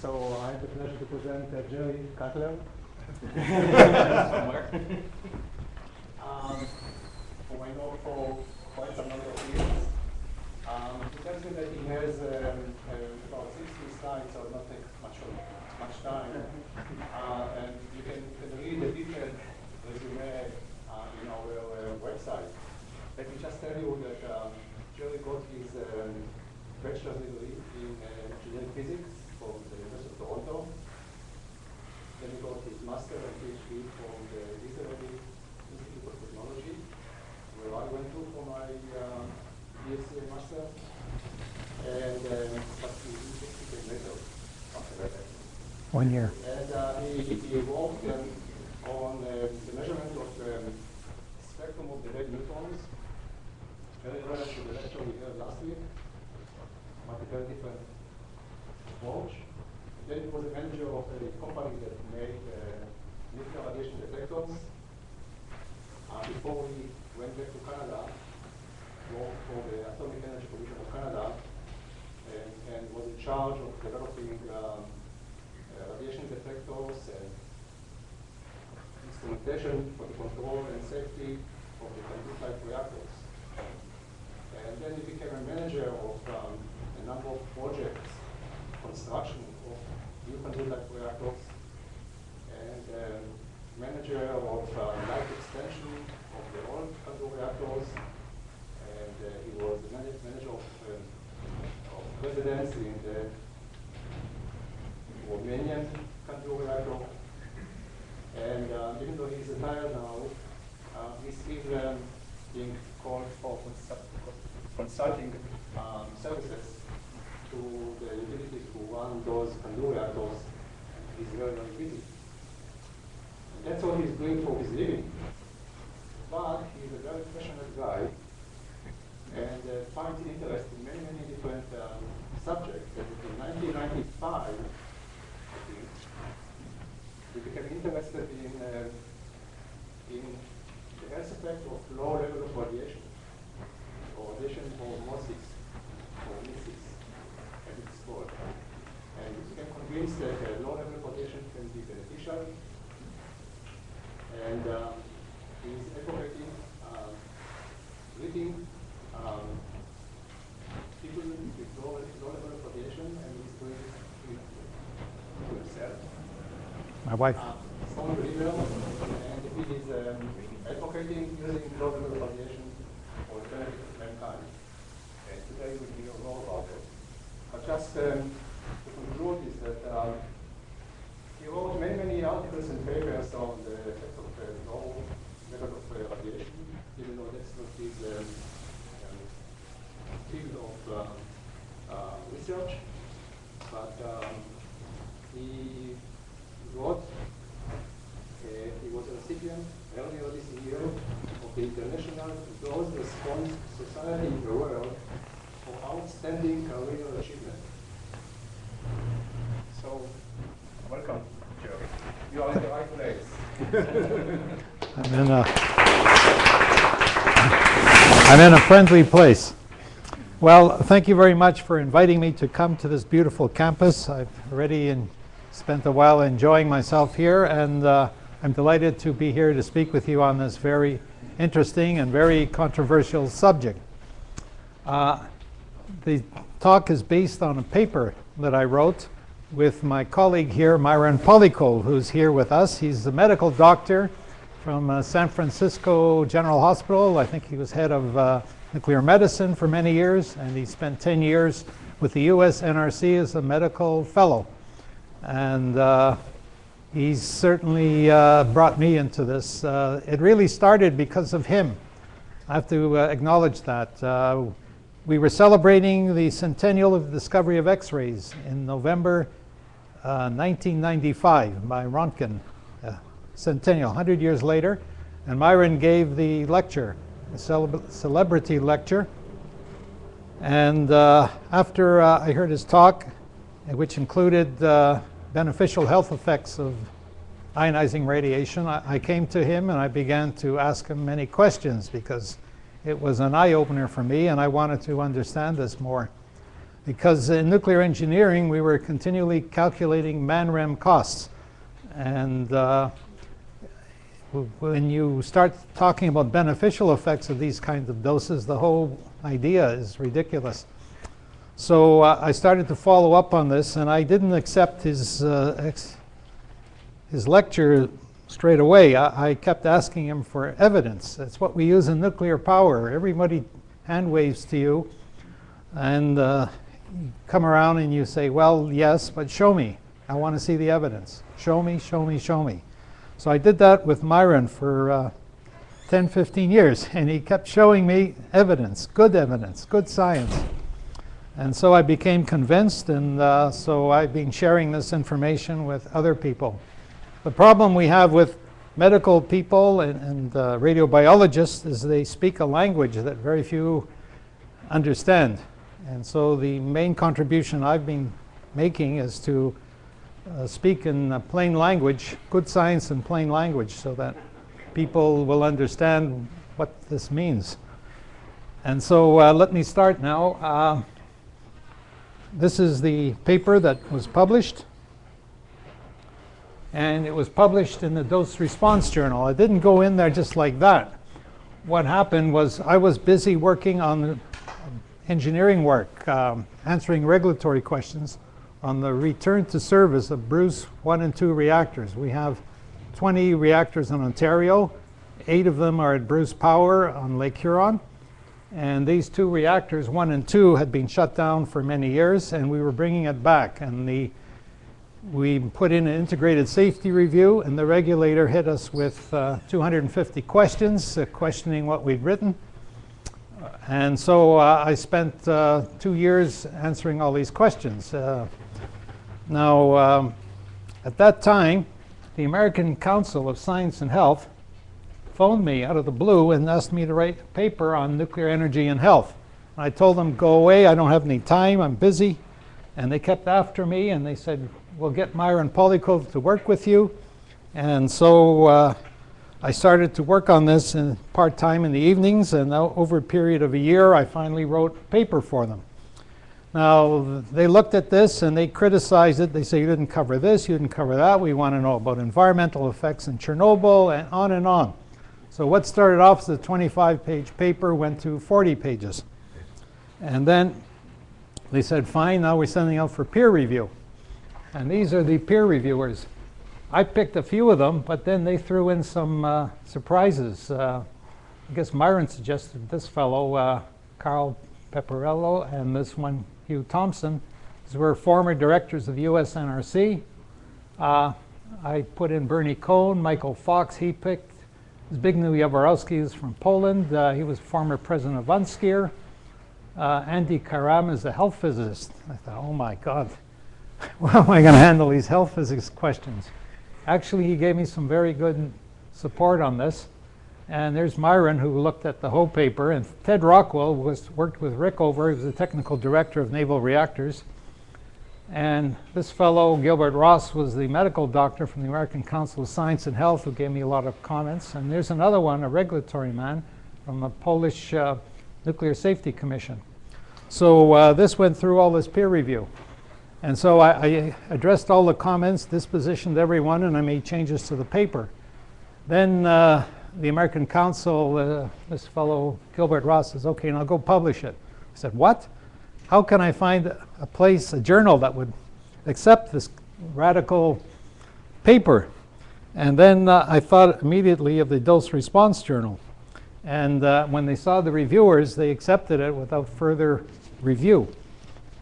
So I have the pleasure to present Jerry Cutler. Who I know for quite some number of years. He tells me that he has about 60 slides, so it will not take much time. And you can read the detailed resume in our website. Let me just tell you that Jerry got his bachelor's degree in genetic physics from the University of Toronto. Then he got his master and PhD from the Israeli Institute of Technology, where I went to for my BSc and master. And but he became later after that. 1 year. And he worked on the measurement of spectrum of the red neutrons, very relevant to the lecture we heard last week, but a very different approach. Then he was a manager of a company that made nuclear radiation detectors. Before he went back to Canada, worked for the Atomic Energy Commission of Canada, and was in charge of developing radiation detectors and instrumentation for the control and safety of the Gangrene-type reactors. And then he became a manager of a number of projects, construction of new Gangrene-type reactors, and manager of life extension of the old Gangrene reactors, and he was the manager of residence in the Romanian Gangrene reactor. And even though he's retired now, he's still being called for consulting services to the utilities who run those Gangrene reactors. He's very, very busy. And that's what he's doing for his living. But he's a very passionate guy and finds interest in many, many different subjects. And in 1995, we became interested in the health effect of low level of radiation, or radiation osmosis, or MISIS, as it's called. And we became convinced that low level of radiation can be beneficial. And he's advocating treating people with low level of radiation, and he's doing it to himself. My wife. Strong believer, and he is advocating using low level of radiation for the benefit of mankind. And today we'll hear more about it. But just to conclude is that he wrote many, many articles and papers on the effect of low level of radiation, even though that's not his field of research. But he wrote, he was a recipient earlier this year of the International Dose Response Society in the world for outstanding career achievement. So, welcome, Joe. You are in the right place. I'm in a friendly place. Well, thank you very much for inviting me to come to this beautiful campus. I've already spent a while enjoying myself here, and I'm delighted to be here to speak with you on this very interesting and very controversial subject. The talk is based on a paper that I wrote with my colleague here, Myron Polycomb, who's here with us. He's a medical doctor from San Francisco General Hospital. I think he was head of nuclear medicine for many years, and he spent 10 years with the US NRC as a medical fellow. And he's certainly brought me into this. It really started because of him. I have to acknowledge that. We were celebrating the centennial of the discovery of X-rays in November 1995 by Röntgen, centennial, 100 years later. And Myron gave the lecture, a celebrity lecture. And after I heard his talk, which included beneficial health effects of ionizing radiation, I came to him and I began to ask him many questions because it was an eye-opener for me and I wanted to understand this more. because in nuclear engineering we were continually calculating man-rem costs. And when you start talking about beneficial effects of these kinds of doses, the whole idea is ridiculous. So I started to follow up on this, and I didn't accept his lecture straight away. I kept asking him for evidence. That's what we use in nuclear power. Everybody hand waves to you, and you come around and you say, well, yes, but show me. I want to see the evidence. Show me, show me, show me. So I did that with Myron for 10, 15 years, and he kept showing me evidence, good science. And so I became convinced, and so I've been sharing this information with other people. The problem we have with medical people and radiobiologists is they speak a language that very few understand. And so the main contribution I've been making is to speak in plain language, good science in plain language, so that people will understand what this means. And so let me start now. This is the paper that was published, and it was published in the Dose Response Journal. I didn't go in there just like that. What happened was I was busy working on engineering work, answering regulatory questions on the return to service of Bruce 1 and 2 reactors. We have 20 reactors in Ontario. 8 of them are at Bruce Power on Lake Huron. And these 2 reactors, 1 and 2, had been shut down for many years, and we were bringing it back. And we put in an integrated safety review, and the regulator hit us with 250 questions, questioning what we'd written. And so I spent 2 years answering all these questions. Now, at that time, the American Council of Science and Health phoned me out of the blue and asked me to write a paper on nuclear energy and health. I told them, go away, I don't have any time, I'm busy. And they kept after me, and they said, we'll get Myron Polycomb to work with you. And so I started to work on this part-time in the evenings, and over a period of a year, I finally wrote a paper for them. Now, they looked at this and they criticized it. They say, you didn't cover this, you didn't cover that. We want to know about environmental effects in Chernobyl, and on and on. So what started off as a 25-page paper went to 40 pages. And then they said, fine, now we're sending out for peer review. And these are the peer reviewers. I picked a few of them, but then they threw in some surprises. I guess Myron suggested this fellow, Carl Pepperello, and this one, Hugh Thompson. These were former directors of the US NRC. I put in Bernie Cohn, Michael Fox, he picked. Zbigniew Jaworowski is from Poland. He was former president of UNSCEAR. Andy Karam is a health physicist. I thought, oh my God, how am I going to handle these health physics questions? Actually, he gave me some very good support on this. And there's Myron, who looked at the whole paper. And Ted Rockwell worked with Rickover. He was the technical director of naval reactors. And this fellow, Gilbert Ross, was the medical doctor from the American Council of Science and Health, who gave me a lot of comments. And there's another one, a regulatory man from the Polish Nuclear Safety Commission. So this went through all this peer review. And so I addressed all the comments, dispositioned everyone, and I made changes to the paper. Then the American Council, this fellow, Gilbert Ross, says, okay, now go publish it. I said, what? How can I find a place, a journal that would accept this radical paper? And then I thought immediately of the Dose Response Journal. And when they saw the reviewers, they accepted it without further review.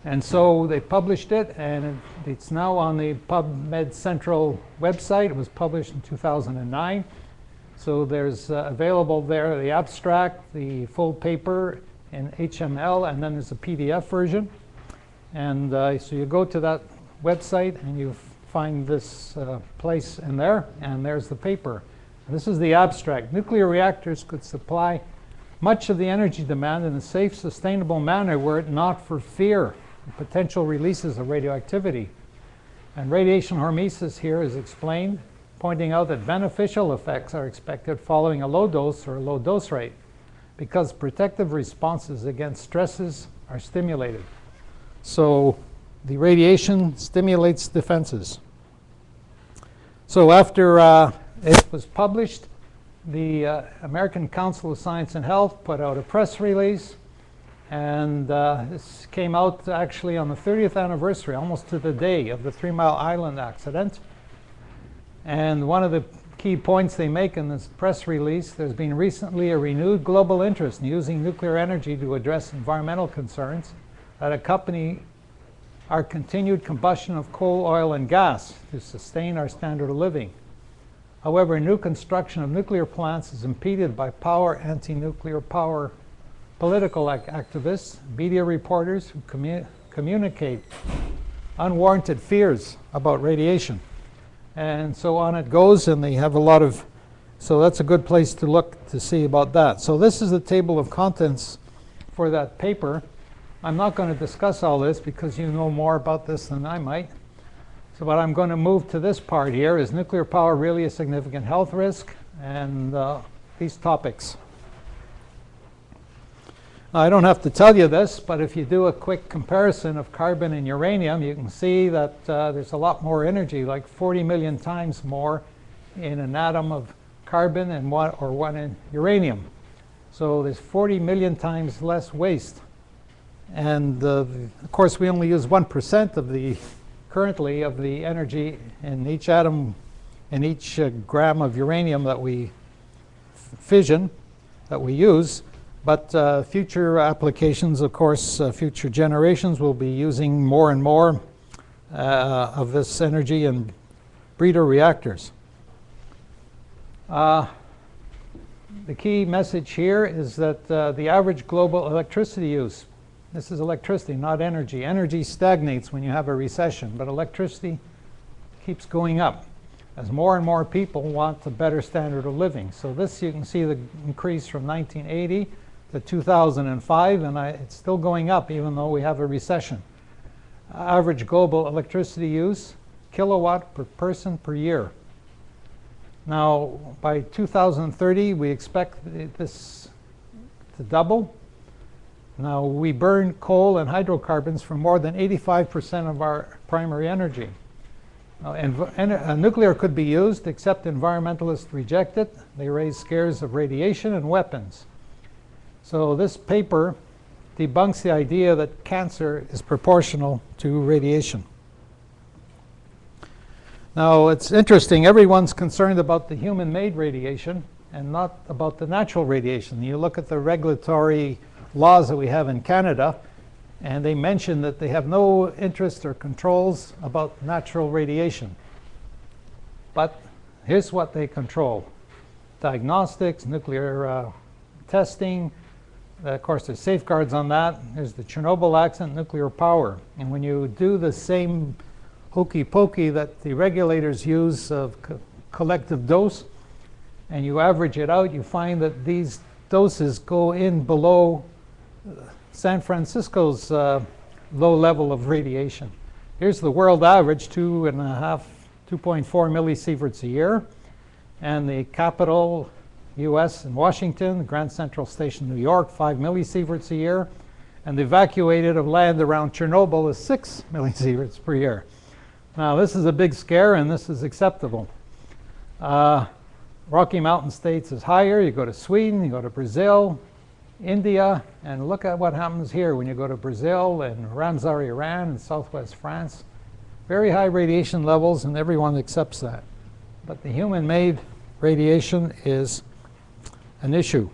And so they published it, and it's now on the PubMed Central website. It was published in 2009. So there's available there the abstract, the full paper in HTML, and then there's a PDF version. And so you go to that website and you find this place in there, and there's the paper. And this is the abstract. Nuclear reactors could supply much of the energy demand in a safe, sustainable manner were it not for fear of potential releases of radioactivity. And radiation hormesis here is explained, pointing out that beneficial effects are expected following a low dose or a low dose rate, because protective responses against stresses are stimulated. So the radiation stimulates defenses. So after it was published, the American Council of Science and Health put out a press release, and this came out actually on the 30th anniversary, almost to the day of the 3 Mile Island accident. And one of the key points they make in this press release, there's been recently a renewed global interest in using nuclear energy to address environmental concerns that accompany our continued combustion of coal, oil, and gas to sustain our standard of living. However, new construction of nuclear plants is impeded by anti-nuclear power political activists, media reporters who communicate unwarranted fears about radiation. And so on it goes, and they have a lot of, so that's a good place to look to see about that. So this is the table of contents for that paper. I'm not going to discuss all this because you know more about this than I might. So what I'm going to move to this part here is nuclear power really a significant health risk, and these topics. I don't have to tell you this, but if you do a quick comparison of carbon and uranium, you can see that there's a lot more energy, like 40 million times more in an atom of carbon and one in uranium. So there's 40 million times less waste. And of course, we only use 1% of the currently of the energy in each atom, in each gram of uranium that we fission, that we use. But future applications, of course, future generations will be using more and more of this energy in breeder reactors. The key message here is that the average global electricity use, this is electricity, not energy. Energy stagnates when you have a recession, but electricity keeps going up as more and more people want a better standard of living. So this, you can see the increase from 1980 to 2005, and it's still going up even though we have a recession. Average global electricity use, kilowatt per person per year. Now, by 2030, we expect this to double. Now, we burn coal and hydrocarbons for more than 85% of our primary energy. Now, nuclear could be used, except environmentalists reject it. They raise scares of radiation and weapons. So this paper debunks the idea that cancer is proportional to radiation. Now, it's interesting, everyone's concerned about the human-made radiation and not about the natural radiation. You look at the regulatory laws that we have in Canada, and they mention that they have no interest or controls about natural radiation. But here's what they control: diagnostics, nuclear testing. Of course, there's safeguards on that. There's the Chernobyl accident, nuclear power. And when you do the same hokey pokey that the regulators use of collective dose, and you average it out, you find that these doses go in below San Francisco's low level of radiation. Here's the world average, 2.4 millisieverts a year. And the capital, US and Washington, Grand Central Station, New York, 5 millisieverts a year. And the evacuated of land around Chernobyl is 6 millisieverts per year. Now, this is a big scare, and this is acceptable. Rocky Mountain states is higher. You go to Sweden, you go to Brazil, India, and look at what happens here when you go to Brazil and Ramsar, Iran, and southwest France. Very high radiation levels, and everyone accepts that. But the human-made radiation is an issue.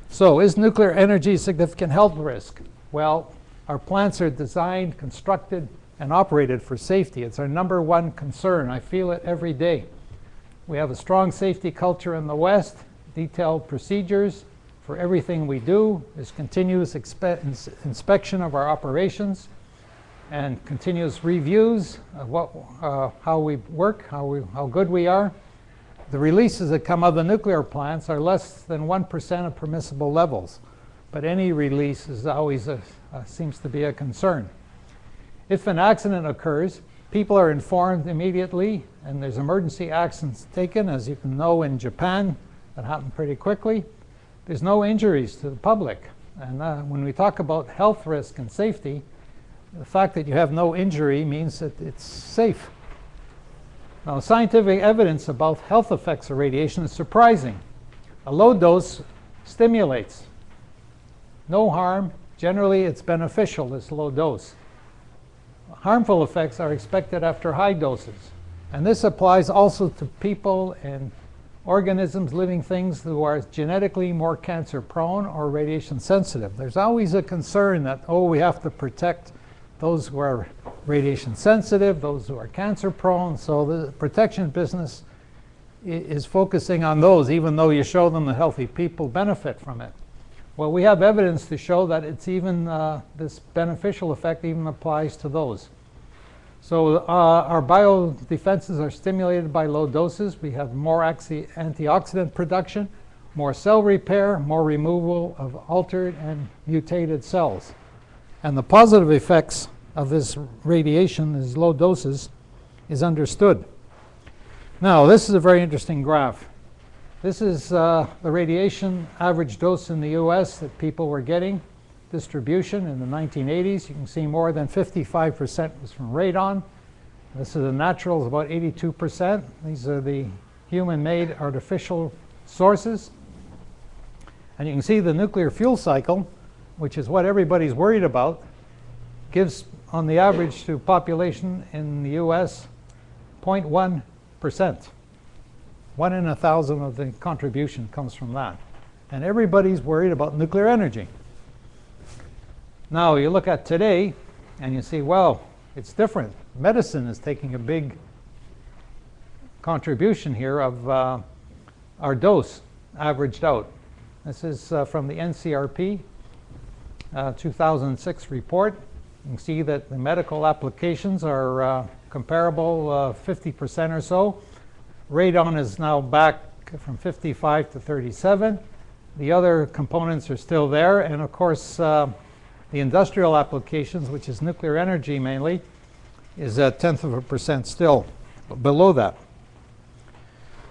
So, is nuclear energy a significant health risk? Well, our plants are designed, constructed, and operated for safety. It's our number one concern. I feel it every day. We have a strong safety culture in the West, detailed procedures for everything we do. There's continuous inspection of our operations and continuous reviews of how we work, how good we are. The releases that come out of the nuclear plants are less than 1% of permissible levels, but any release is always seems to be a concern. If an accident occurs, people are informed immediately, and there's emergency actions taken. As you can know, in Japan, that happened pretty quickly. There's no injuries to the public. And when we talk about health risk and safety, The fact that you have no injury means that it's safe. Now, scientific evidence about health effects of radiation is surprising. A low dose stimulates. No harm. Generally, it's beneficial, this low dose. Harmful effects are expected after high doses. And this applies also to people and organisms, living things who are genetically more cancer prone or radiation sensitive. There's always a concern that, oh, we have to protect those who are radiation sensitive, those who are cancer prone. So the protection business is focusing on those, even though you show them that healthy people benefit from it. Well, we have evidence to show that it's even, this beneficial effect even applies to those. So our biodefenses are stimulated by low doses. We have more antioxidant production, more cell repair, more removal of altered and mutated cells. And the positive effects of this radiation, these low doses, is understood. Now, this is a very interesting graph. This is the radiation average dose in the US that people were getting, distribution in the 1980s. You can see more than 55% was from radon. This is the natural, is about 82%. These are the human-made artificial sources. And you can see the nuclear fuel cycle, which is what everybody's worried about, gives on the average to population in the US 0.1%. 1 in 1,000 of the contribution comes from that. And everybody's worried about nuclear energy. Now you look at today and you see, well, it's different. Medicine is taking a big contribution here of our dose averaged out. This is from the NCRP 2006 report. You can see that the medical applications are comparable, 50% or so. Radon is now back from 55 to 37. The other components are still there. And of course, the industrial applications, which is nuclear energy mainly, is a 0.1% still below that.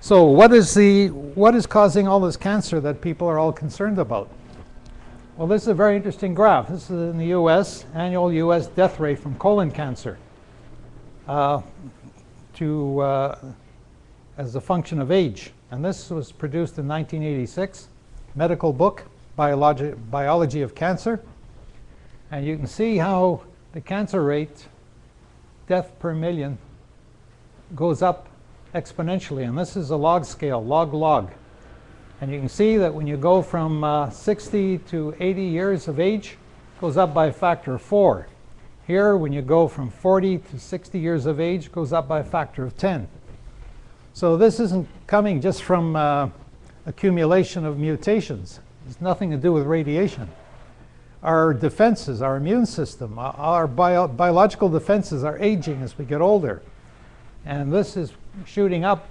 So what is causing all this cancer that people are all concerned about? Well, this is a very interesting graph. This is in the US, annual US death rate from colon cancer as a function of age. And this was produced in 1986, medical book, Biology of Cancer. And you can see how the cancer rate, death per million, goes up exponentially. And this is a log scale, log. And you can see that when you go from 60 to 80 years of age, it goes up by a factor of 4. Here, when you go from 40 to 60 years of age, it goes up by a factor of 10. So this isn't coming just from accumulation of mutations. It's nothing to do with radiation. Our defenses, our immune system, our biological defenses are aging as we get older. And this is shooting up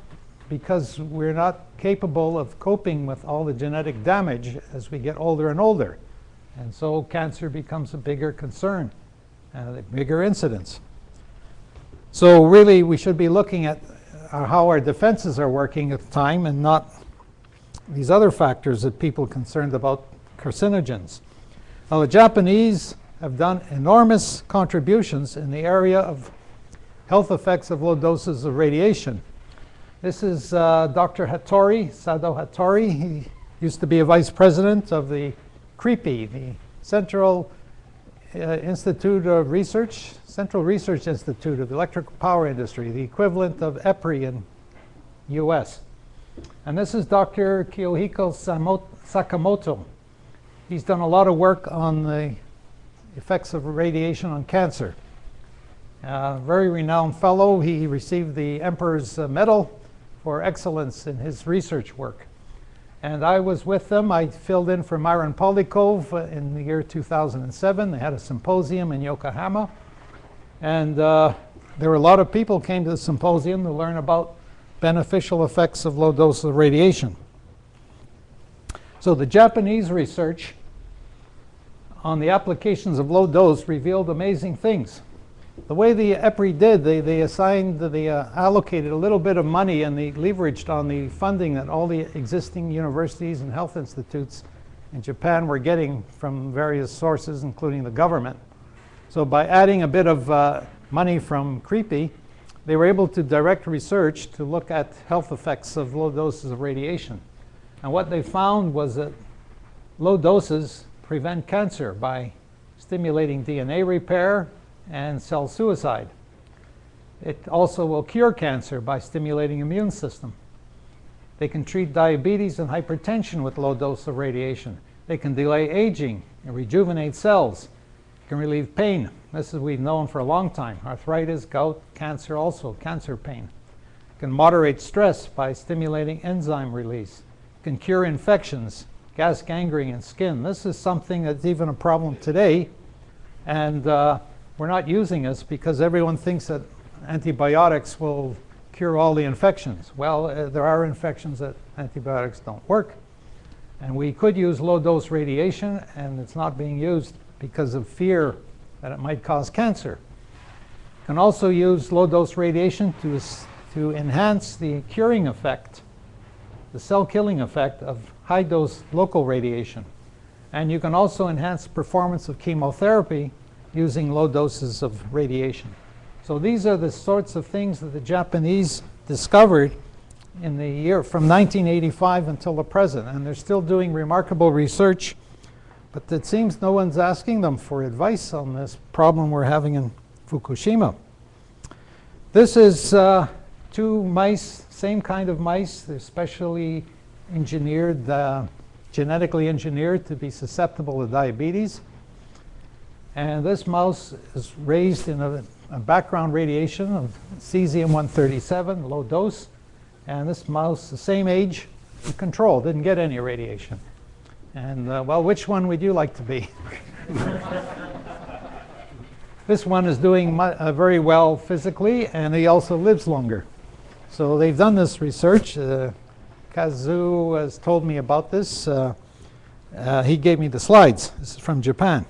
because we're not capable of coping with all the genetic damage as we get older and older. And so cancer becomes a bigger concern and a bigger incidence. So really we should be looking at how our defenses are working at the time and not these other factors that people are concerned about, carcinogens. Now the Japanese have done enormous contributions in the area of health effects of low doses of radiation. This is Dr. Hattori, Sado Hattori. He used to be a vice president of the CREEPI, the Central Institute of Research, Central Research Institute of the Electrical Power Industry, the equivalent of EPRI in US. And this is Dr. Kiyohiko Sakamoto. He's done a lot of work on the effects of radiation on cancer. Very renowned fellow. He received the Emperor's Medal for excellence in his research work. And I was with them. I filled in for Myron Polycomb in the year 2007. They had a symposium in Yokohama. And there were a lot of people came to the symposium to learn about beneficial effects of low doses of radiation. So the Japanese research on the applications of low dose revealed amazing things. The way the EPRI did, they allocated a little bit of money and they leveraged on the funding that all the existing universities and health institutes in Japan were getting from various sources, including the government. So by adding a bit of money from Creepy, they were able to direct research to look at health effects of low doses of radiation. And what they found was that low doses prevent cancer by stimulating DNA repair and cell suicide. It also will cure cancer by stimulating immune system. They can treat diabetes and hypertension with low dose of radiation. They can delay aging and rejuvenate cells. Can relieve pain. This is we've known for a long time. Arthritis, gout, cancer also, cancer pain. Can moderate stress by stimulating enzyme release. Can cure infections, gas gangrene in skin. This is something that's even a problem today, and we're not using this because everyone thinks that antibiotics will cure all the infections. Well, there are infections that antibiotics don't work, and we could use low-dose radiation, and it's not being used because of fear that it might cause cancer. Can also use low-dose radiation to enhance the curing effect, the cell-killing effect of high-dose local radiation. And you can also enhance performance of chemotherapy using low doses of radiation. So these are the sorts of things that the Japanese discovered in the year from 1985 until the present, and they're still doing remarkable research. But it seems no one's asking them for advice on this problem we're having in Fukushima. This is 2 mice, same kind of mice. They're specially engineered, genetically engineered to be susceptible to diabetes. And this mouse is raised in a background radiation of cesium-137, low dose. And this mouse, the same age, the control, didn't get any radiation. And well, which one would you like to be? This one is doing very well physically, and he also lives longer. So they've done this research. Kazu has told me about this. He gave me the slides. This is from Japan.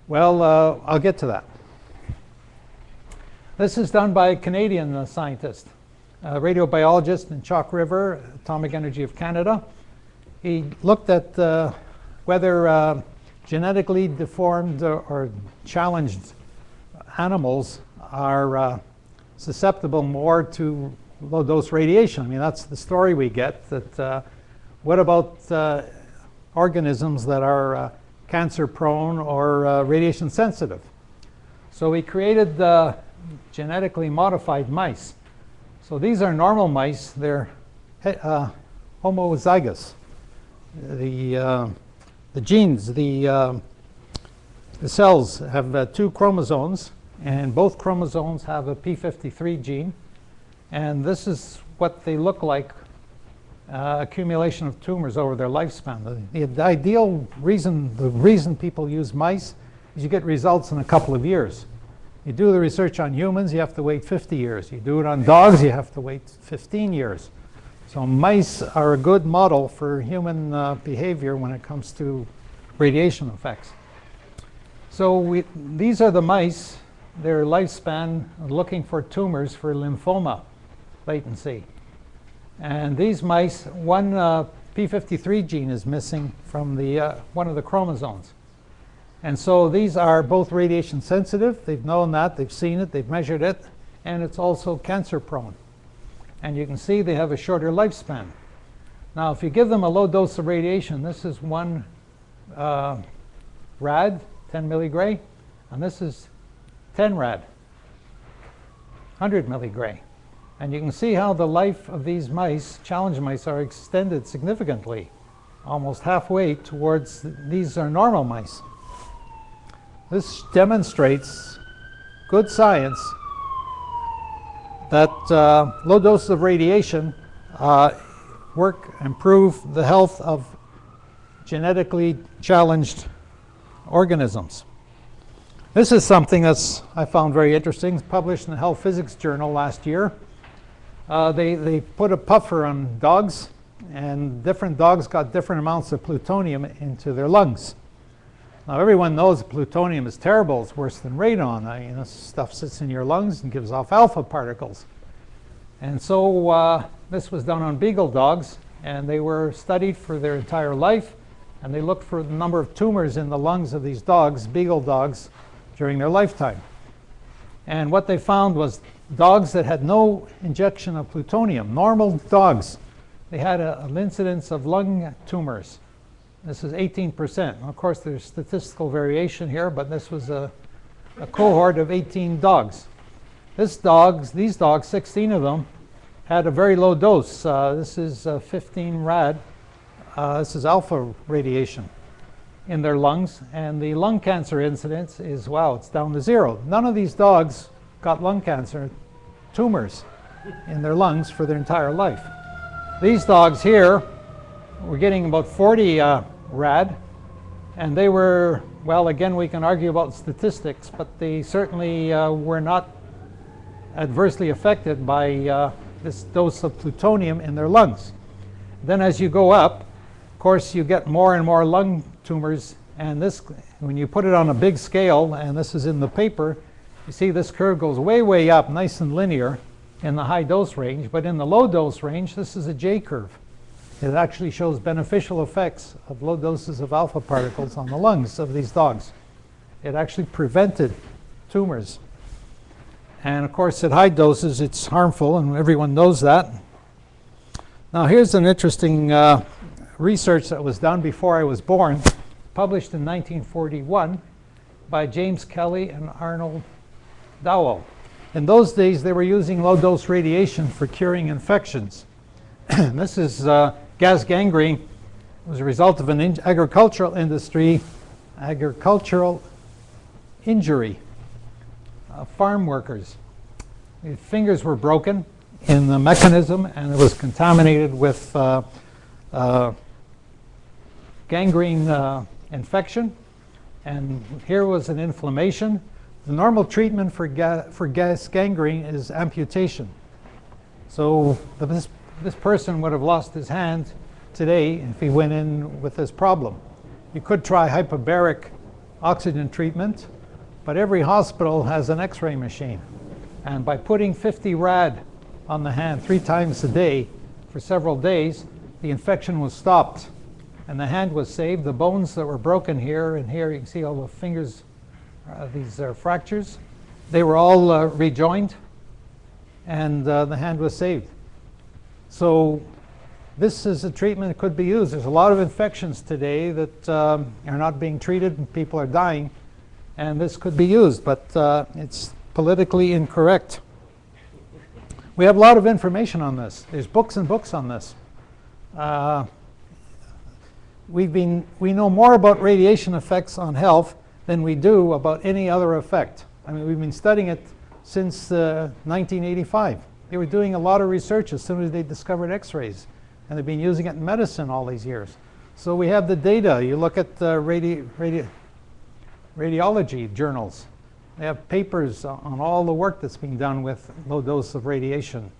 Well, I'll get to that. This is done by a Canadian scientist. Radiobiologist in Chalk River, Atomic Energy of Canada. He looked at whether genetically deformed or challenged animals are susceptible more to low-dose radiation. I mean, that's the story we get. That what about organisms that are cancer-prone or radiation sensitive? So we created genetically modified mice. So these are normal mice. They're homozygous. The genes, the cells have 2 chromosomes, and both chromosomes have a p53 gene. And this is what they look like, accumulation of tumors over their lifespan. The ideal reason, the reason people use mice is you get results in a couple of years. You do the research on humans, you have to wait 50 years. You do it on dogs, you have to wait 15 years. So mice are a good model for human behavior when it comes to radiation effects. So these are the mice, their lifespan looking for tumors for lymphoma latency. And these mice, one p53 gene is missing from the one of the chromosomes. And so these are both radiation sensitive. They've known that, they've seen it, they've measured it, and it's also cancer prone. And you can see they have a shorter lifespan. Now, if you give them a low dose of radiation, this is 1 rad, 10 milligray, and this is 10 rad, 100 milligray. And you can see how the life of these mice, challenge mice, are extended significantly, almost halfway towards these are normal mice. This demonstrates good science that low doses of radiation improve the health of genetically challenged organisms. This is something I found very interesting. It's published in the Health Physics Journal last year. They put a puffer on dogs, and different dogs got different amounts of plutonium into their lungs. Now, everyone knows plutonium is terrible. It's worse than radon. This stuff sits in your lungs and gives off alpha particles. And so this was done on beagle dogs, and they were studied for their entire life. And they looked for the number of tumors in the lungs of these dogs, beagle dogs, during their lifetime. And what they found was dogs that had no injection of plutonium, normal dogs, they had an incidence of lung tumors. This is 18%. Of course, there's statistical variation here, but this was a cohort of 18 dogs. These dogs, 16 of them, had a very low dose. This is 15 rad. This is alpha radiation in their lungs. And the lung cancer incidence is, wow, it's down to 0. None of these dogs got lung cancer, tumors in their lungs for their entire life. These dogs here were getting about 40 rad. And they were, well, again, we can argue about statistics, but they certainly were not adversely affected by this dose of plutonium in their lungs. Then as you go up, of course, you get more and more lung tumors. And this, when you put it on a big scale, and this is in the paper, you see this curve goes way, way up, nice and linear in the high dose range. But in the low dose range, this is a J curve. It actually shows beneficial effects of low doses of alpha particles on the lungs of these dogs. It actually prevented tumors. And of course, at high doses, it's harmful, and everyone knows that. Now, here's an interesting research that was done before I was born, published in 1941 by James Kelly and Arnold Dowell. In those days, they were using low-dose radiation for curing infections. This is gas gangrene. It was a result of an agricultural injury. Farm workers. The fingers were broken in the mechanism, and it was contaminated with gangrene infection. And here was an inflammation. The normal treatment for gas gangrene is amputation. So this person would have lost his hand today if he went in with this problem. You could try hyperbaric oxygen treatment, but every hospital has an X-ray machine. And by putting 50 rad on the hand 3 times a day for several days, the infection was stopped and the hand was saved. The bones that were broken here and here, you can see all the fingers, these are fractures. They were all rejoined, and the hand was saved. So this is a treatment that could be used. There's a lot of infections today that are not being treated and people are dying. And this could be used, but it's politically incorrect. We have a lot of information on this. There's books and books on this. We know more about radiation effects on health than we do about any other effect. I mean, we've been studying it since 1985. They were doing a lot of research as soon as they discovered X-rays, and they've been using it in medicine all these years. So we have the data. You look at radiology journals. They have papers on all the work that's being done with low dose of radiation.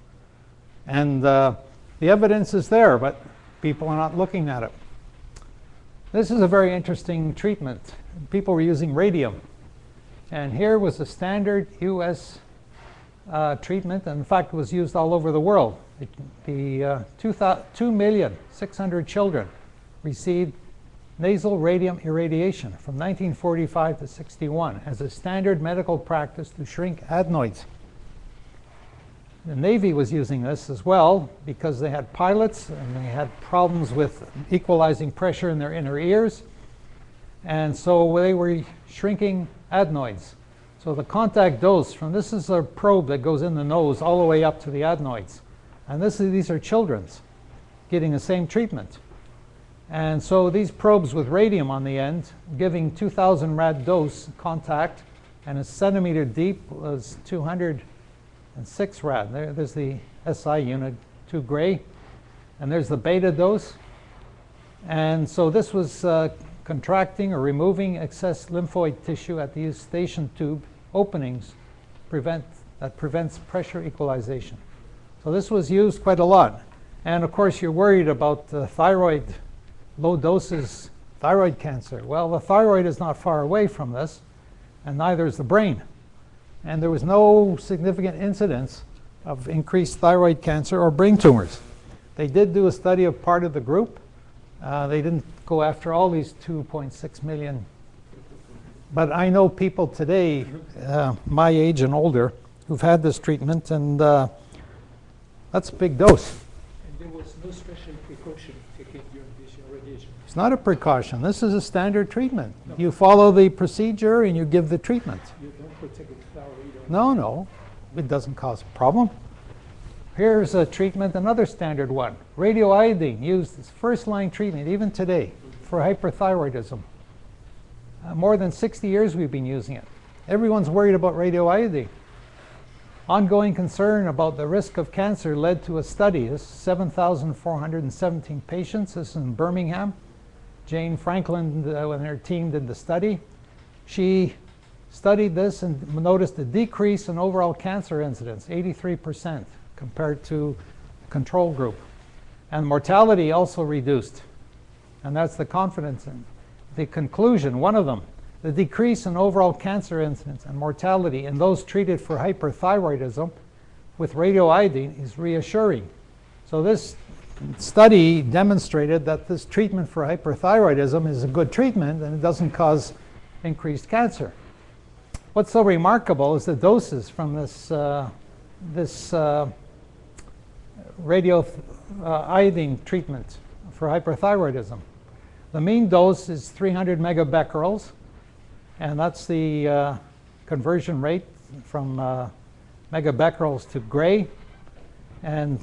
And the evidence is there, but people are not looking at it. This is a very interesting treatment. People were using radium. And here was a standard US treatment, and in fact, it was used all over the world. The 2,600,000 children received nasal radium irradiation from 1945 to 61 as a standard medical practice to shrink adenoids. The Navy was using this as well because they had pilots and they had problems with equalizing pressure in their inner ears. And so they were shrinking adenoids. So the contact dose from this is a probe that goes in the nose all the way up to the adenoids. And these are children's getting the same treatment. And so these probes with radium on the end, giving 2,000 rad dose contact, and a centimeter deep was 206 rad. There's the SI unit, 2 gray. And there's the beta dose. And so this was contracting or removing excess lymphoid tissue at the eustachian tube openings that prevents pressure equalization. So this was used quite a lot. And of course, you're worried about the thyroid, low doses thyroid cancer. Well, the thyroid is not far away from this, and neither is the brain. And there was no significant incidence of increased thyroid cancer or brain tumors. They did do a study of part of the group, They didn't go after all these 2.6 million. But I know people today, my age and older, who've had this treatment, and that's a big dose. And there was no special precaution taken during this radiation? It's not a precaution. This is a standard treatment. No. You follow the procedure and you give the treatment. You don't protect it thoroughly? No. It doesn't cause a problem. Here's a treatment, another standard one. Radioiodine, used as first-line treatment, even today, for hyperthyroidism. More than 60 years we've been using it. Everyone's worried about radioiodine. Ongoing concern about the risk of cancer led to a study. This is 7,417 patients. This is in Birmingham. Jane Franklin and her team did the study. She studied this and noticed a decrease in overall cancer incidence, 83%, compared to control group. And mortality also reduced. And that's the confidence in. The conclusion, one of them, the decrease in overall cancer incidence and mortality in those treated for hyperthyroidism with radioiodine is reassuring. So this study demonstrated that this treatment for hyperthyroidism is a good treatment and it doesn't cause increased cancer. What's so remarkable is the doses from this radioiodine treatment for hyperthyroidism. The mean dose is 300 megabecquerels, and that's the conversion rate from megabecquerels to gray, and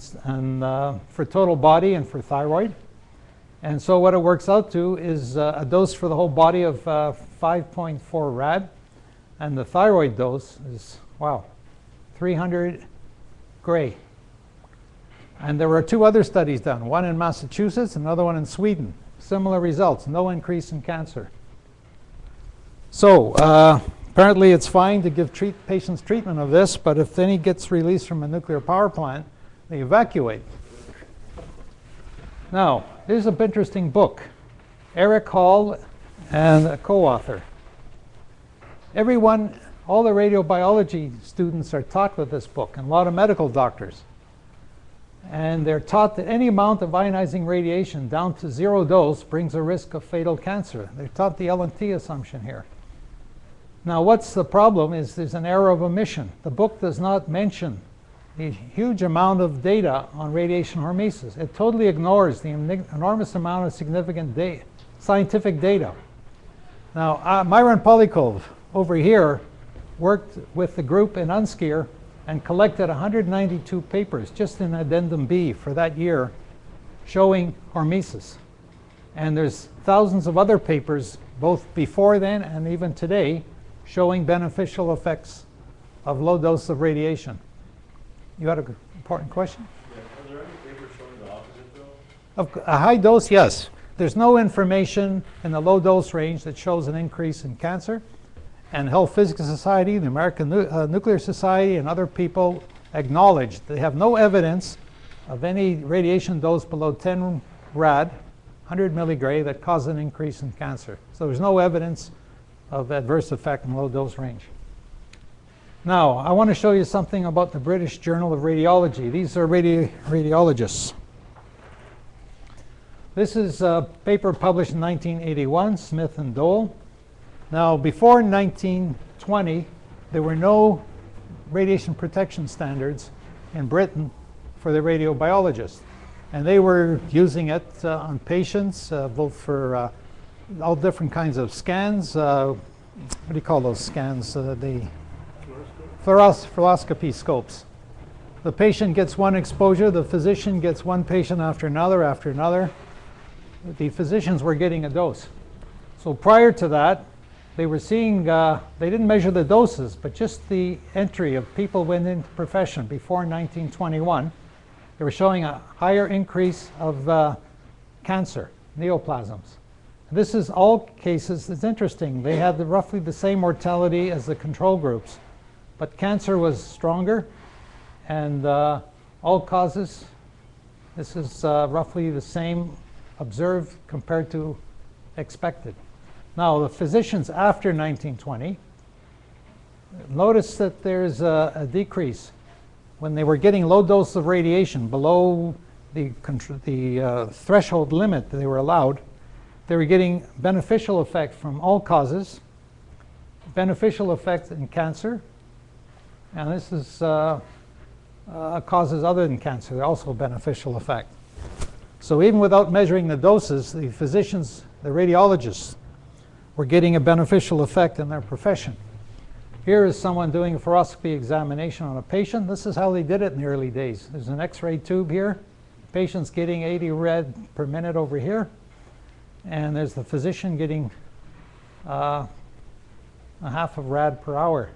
for total body and for thyroid. And so what it works out to is a dose for the whole body of 5.4 rad, and the thyroid dose is, wow, 300 gray. And there were 2 other studies done, one in Massachusetts, another one in Sweden. Similar results, no increase in cancer. So apparently it's fine to give patients treatment of this, but if any gets released from a nuclear power plant, they evacuate. Now, here's an interesting book. Eric Hall and a co-author. Everyone, all the radiobiology students are taught with this book, and a lot of medical doctors. And they're taught that any amount of ionizing radiation down to 0 dose brings a risk of fatal cancer. They're taught the LNT assumption here. Now, what's the problem is there's an error of omission. The book does not mention the huge amount of data on radiation hormesis. It totally ignores the enormous amount of significant scientific data. Now, Myron Polycomb over here worked with the group in Unskier and collected 192 papers just in Addendum B for that year showing hormesis. And there's thousands of other papers, both before then and even today, showing beneficial effects of low dose of radiation. You had an important question? Yeah. Are there any papers showing the opposite, though? Of a high dose, yes. There's no information in the low dose range that shows an increase in cancer. And Health Physics Society, the American Nuclear Society, and other people acknowledge they have no evidence of any radiation dose below 10 rad, 100 milligray, that causes an increase in cancer. So there's no evidence of adverse effect in low dose range. Now, I want to show you something about the British Journal of Radiology. These are radiologists. This is a paper published in 1981, Smith and Dole. Now, before 1920, there were no radiation protection standards in Britain for the radiobiologists. And they were using it on patients, both for all different kinds of scans. What do you call those scans? The fluoroscopy scopes. The patient gets one exposure. The physician gets one patient after another after another. The physicians were getting a dose. So prior to that, they were seeing, they didn't measure the doses, but just the entry of people went into profession before 1921. They were showing a higher increase of cancer, neoplasms. This is all cases, it's interesting. They had roughly the same mortality as the control groups, but cancer was stronger, and all causes, this is roughly the same observed compared to expected. Now, the physicians after 1920 noticed that there's a decrease when they were getting low doses of radiation below the threshold limit that they were allowed, they were getting beneficial effect from all causes, beneficial effect in cancer, and this is causes other than cancer. They're also a beneficial effect. So even without measuring the doses, the physicians, the radiologists, were getting a beneficial effect in their profession. Here is someone doing a fluoroscopy examination on a patient. This is how they did it in the early days. There's an X-ray tube here. Patient's getting 80 rad per minute over here. And there's the physician getting a half of rad per hour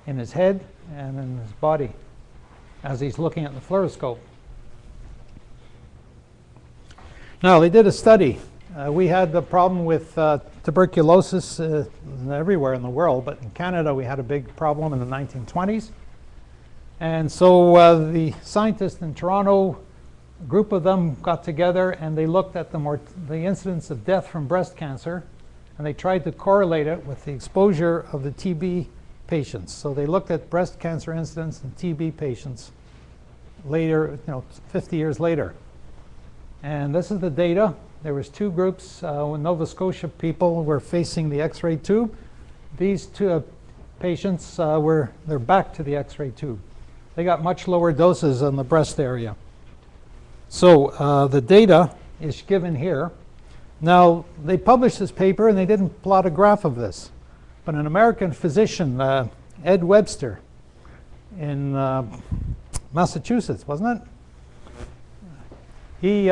in his head and in his body as he's looking at the fluoroscope. Now, they did a study. We had the problem with tuberculosis everywhere in the world, but in Canada we had a big problem in the 1920s. And so the scientists in Toronto, a group of them got together and they looked at the incidence of death from breast cancer, and they tried to correlate it with the exposure of the TB patients. So they looked at breast cancer incidence in TB patients later, 50 years later. And this is the data. There was two groups. When Nova Scotia people were facing the X-ray tube, these two patients they're back to the X-ray tube. They got much lower doses on the breast area. So the data is given here. Now, they published this paper and they didn't plot a graph of this. But an American physician, Ed Webster, in Massachusetts, wasn't it? He,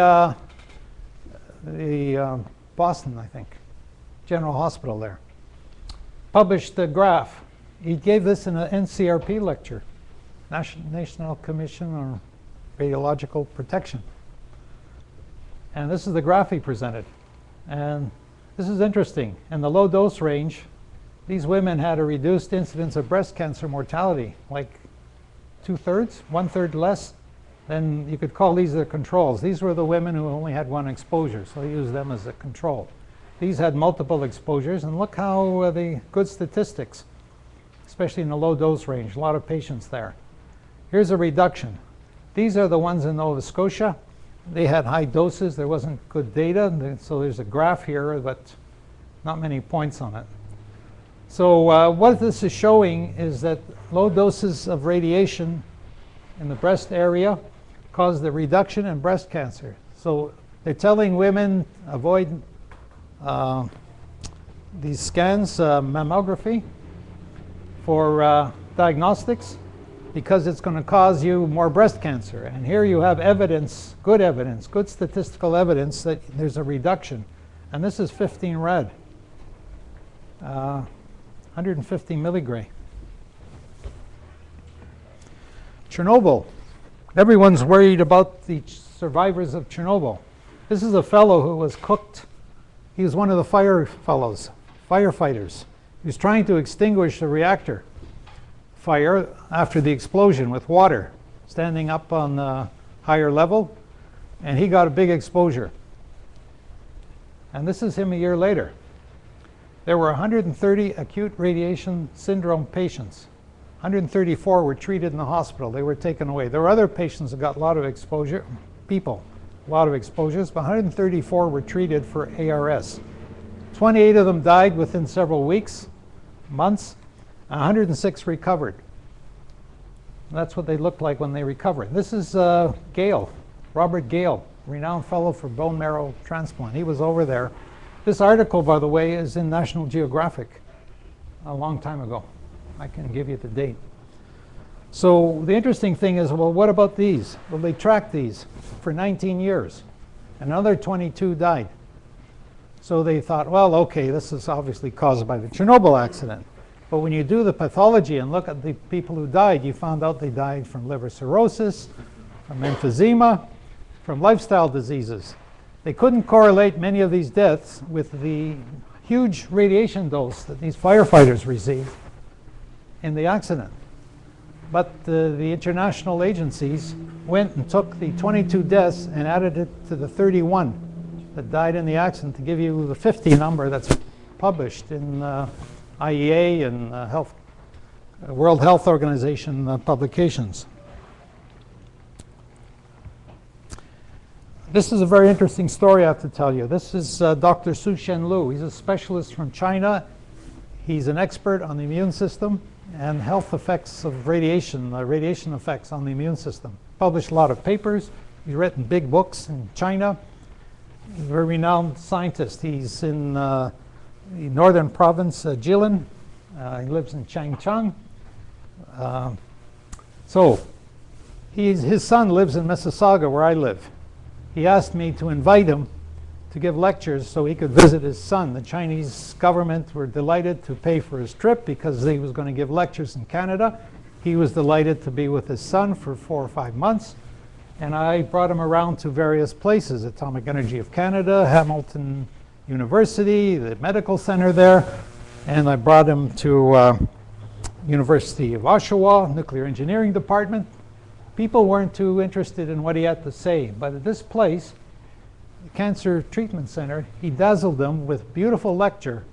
Boston, I think, General Hospital there, published the graph. He gave this in an NCRP lecture, National Commission on Radiological Protection. And this is the graph he presented. And this is interesting. In the low dose range, these women had a reduced incidence of breast cancer mortality, like 2/3, 1/3 less. Then you could call these the controls. These were the women who only had one exposure, so they used them as a control. These had multiple exposures, and look how the good statistics, especially in the low dose range, a lot of patients there. Here's a reduction. These are the ones in Nova Scotia. They had high doses. There wasn't good data, so there's a graph here, but not many points on it. So what this is showing is that low doses of radiation in the breast area cause the reduction in breast cancer. So they're telling women avoid these scans, mammography, for diagnostics, because it's going to cause you more breast cancer. And here you have evidence, good statistical evidence that there's a reduction. And this is 15 rad, 150 milligray. Chernobyl. Everyone's worried about the survivors of Chernobyl. This is a fellow who was cooked. He was one of the firefighters. He was trying to extinguish the reactor fire after the explosion with water, standing up on a higher level, and he got a big exposure. And this is him a year later. There were 130 acute radiation syndrome patients. 134 were treated in the hospital. They were taken away. There were other patients that got a lot of exposure, a lot of exposures, but 134 were treated for ARS. 28 of them died within several weeks, months. 106 recovered. That's what they looked like when they recovered. This is Gale, Robert Gale, renowned fellow for bone marrow transplant. He was over there. This article, by the way, is in National Geographic a long time ago. I can give you the date. So the interesting thing is, well, what about these? Well, they tracked these for 19 years. Another 22 died. So they thought, well, okay, this is obviously caused by the Chernobyl accident. But when you do the pathology and look at the people who died, you found out they died from liver cirrhosis, from emphysema, from lifestyle diseases. They couldn't correlate many of these deaths with the huge radiation dose that these firefighters received in the accident. But the international agencies went and took the 22 deaths and added it to the 31 that died in the accident to give you the 50 number that's published in IEA and World Health Organization publications. This is a very interesting story I have to tell you. This is Dr. Su-Shen Lu. He's a specialist from China. He's an expert on the immune system and health effects of radiation, radiation effects on the immune system. Published a lot of papers. He's written big books in China. He's a very renowned scientist. He's in the northern province, Jilin. He lives in Changchun. So his son lives in Mississauga, where I live. He asked me to invite him to give lectures so he could visit his son. The Chinese government were delighted to pay for his trip because he was going to give lectures in Canada. He was delighted to be with his son for 4 or 5 months. And I brought him around to various places, Atomic Energy of Canada, Hamilton University, the medical center there. And I brought him to University of Oshawa, Nuclear Engineering Department. People weren't too interested in what he had to say. But at this place, the Cancer Treatment Center, he dazzled them with a beautiful lecture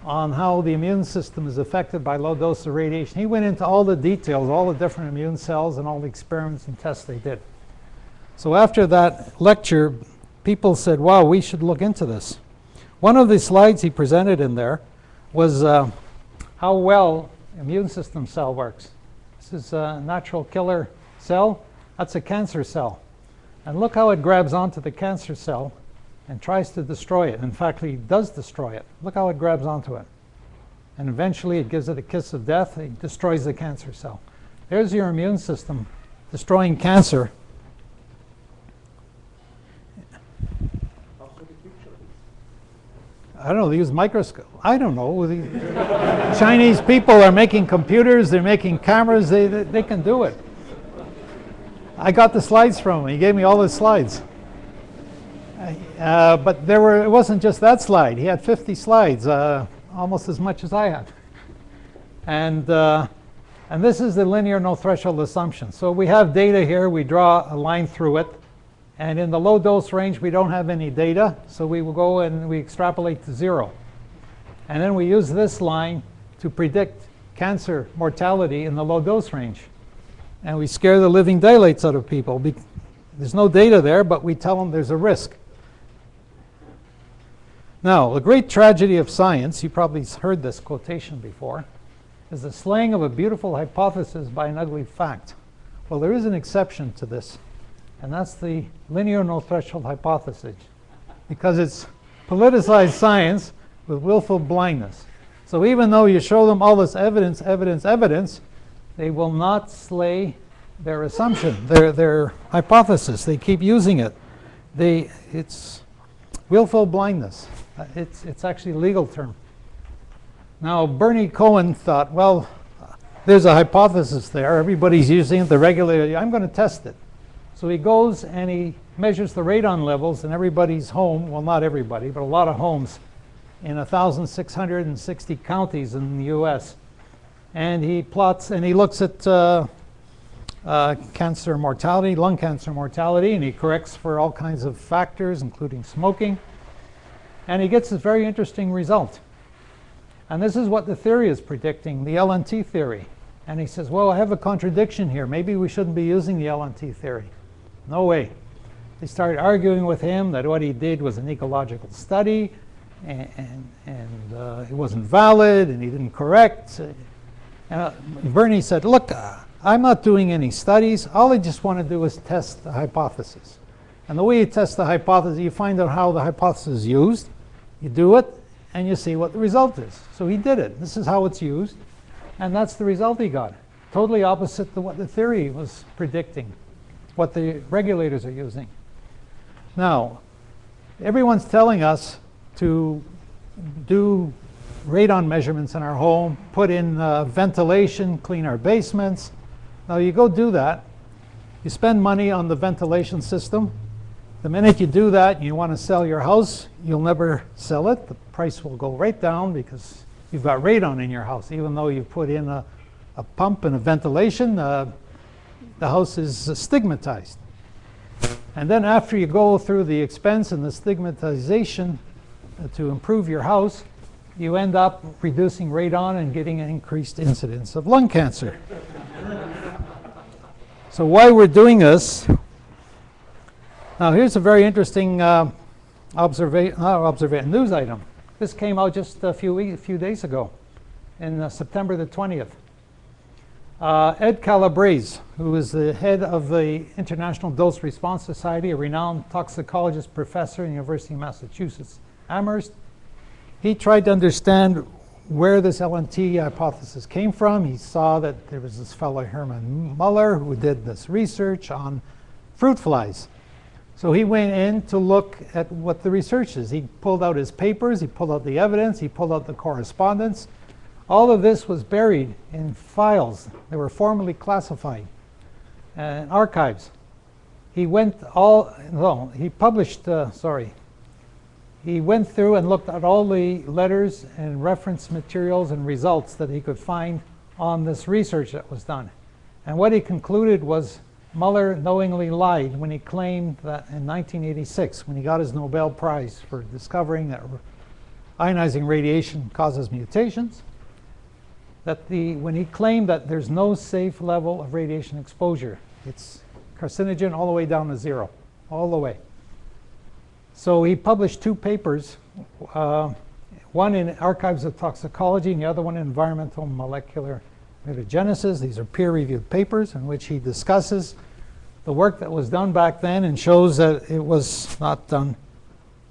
on how the immune system is affected by low dose of radiation. He went into all the details, all the different immune cells and all the experiments and tests they did. So after that lecture, people said, wow, we should look into this. One of the slides he presented in there was how well immune system cell works. This is a natural killer cell. That's a cancer cell. And look how it grabs onto the cancer cell and tries to destroy it. In fact, he does destroy it. Look how it grabs onto it. And eventually it gives it a kiss of death. It destroys the cancer cell. There's your immune system destroying cancer. I don't know, they use microscope. I don't know. The Chinese people are making computers, they're making cameras, they can do it. I got the slides from him. He gave me all the slides. But it wasn't just that slide. He had 50 slides, almost as much as I had. And this is the linear no threshold assumption. So we have data here. We draw a line through it. And in the low dose range, we don't have any data. So we will go and we extrapolate to 0. And then we use this line to predict cancer mortality in the low dose range. And we scare the living daylights out of people. There's no data there, but we tell them there's a risk. Now, the great tragedy of science, you probably heard this quotation before, is the slaying of a beautiful hypothesis by an ugly fact. Well, there is an exception to this, and that's the linear no threshold hypothesis, because it's politicized science with willful blindness. So even though you show them all this evidence, they will not slay their assumption, their hypothesis. They keep using it. It's willful blindness. It's actually a legal term. Now, Bernie Cohen thought, well, there's a hypothesis there. Everybody's using it. The regulator, I'm going to test it. So he goes and he measures the radon levels in everybody's home. Well, not everybody, but a lot of homes in 1,660 counties in the U.S. And he plots and he looks at cancer mortality, lung cancer mortality, and he corrects for all kinds of factors, including smoking. And he gets a very interesting result. And this is what the theory is predicting, the LNT theory. And he says, well, I have a contradiction here. Maybe we shouldn't be using the LNT theory. No way. They started arguing with him that what he did was an ecological study, and it wasn't valid, and he didn't correct. Bernie said, look, I'm not doing any studies. All I just want to do is test the hypothesis. And the way you test the hypothesis, you find out how the hypothesis is used. You do it, and you see what the result is. So he did it. This is how it's used. And that's the result he got. Totally opposite to what the theory was predicting, what the regulators are using. Now, everyone's telling us to do radon measurements in our home, put in ventilation, clean our basements. Now, you go do that. You spend money on the ventilation system. The minute you do that and you want to sell your house, you'll never sell it. The price will go right down because you've got radon in your house. Even though you put in a pump and a ventilation, the house is stigmatized. And then after you go through the expense and the stigmatization to improve your house, you end up reducing radon and getting an increased incidence of lung cancer. So why we're doing this Now here's a very interesting news item. This came out just a few days ago, in September the 20th. Ed Calabrese, who is the head of the International Dose Response Society, a renowned toxicologist professor in the University of Massachusetts, Amherst, he tried to understand where this LNT hypothesis came from. He saw that there was this fellow Hermann Muller who did this research on fruit flies. So he went in to look at what the research is. He pulled out his papers, he pulled out the evidence, he pulled out the correspondence. All of this was buried in files that were formally classified and archives. He went He went through and looked at all the letters and reference materials and results that he could find on this research that was done. And what he concluded was Muller knowingly lied when he claimed that in 1986, when he got his Nobel Prize for discovering that ionizing radiation causes mutations, that when he claimed that there's no safe level of radiation exposure, it's carcinogen all the way down to 0, all the way. So he published 2 papers, one in Archives of Toxicology and the other one in Environmental Molecular Mutagenesis. These are peer-reviewed papers in which he discusses the work that was done back then and shows that it was not done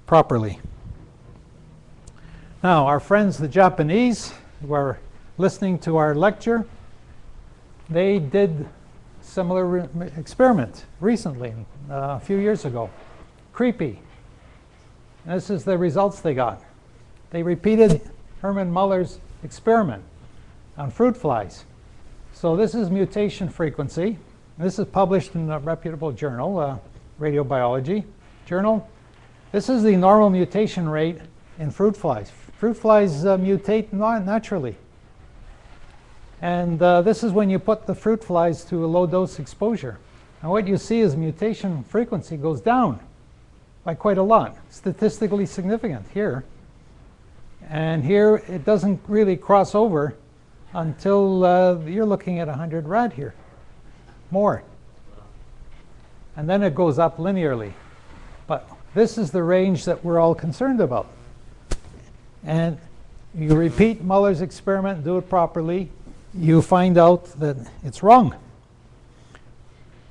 properly. Now, our friends, the Japanese, who are listening to our lecture, they did similar experiment recently, a few years ago. Creepy. And this is the results they got. They repeated Hermann Muller's experiment on fruit flies. So this is mutation frequency. This is published in a reputable journal, Radiobiology journal. This is the normal mutation rate in fruit flies. Fruit flies mutate naturally. And this is when you put the fruit flies to a low dose exposure. And what you see is mutation frequency goes down by quite a lot, statistically significant here. And here it doesn't really cross over until you're looking at 100 rad here, more. And then it goes up linearly. But this is the range that we're all concerned about. And you repeat Muller's experiment, do it properly, you find out that it's wrong.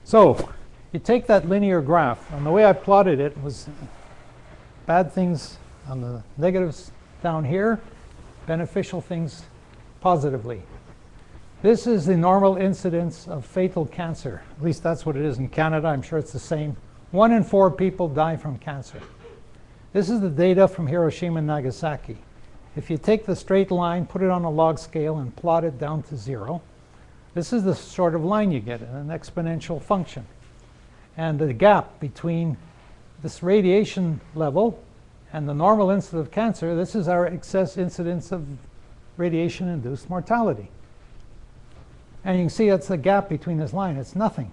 So you take that linear graph, and the way I plotted it was bad things on the negatives down here, beneficial things positively. This is the normal incidence of fatal cancer. At least that's what it is in Canada. I'm sure it's the same. 1 in 4 people die from cancer. This is the data from Hiroshima and Nagasaki. If you take the straight line, put it on a log scale, and plot it down to 0, this is the sort of line you get in an exponential function. And the gap between this radiation level and the normal incidence of cancer, this is our excess incidence of radiation-induced mortality. And you can see that's the gap between this line. It's nothing.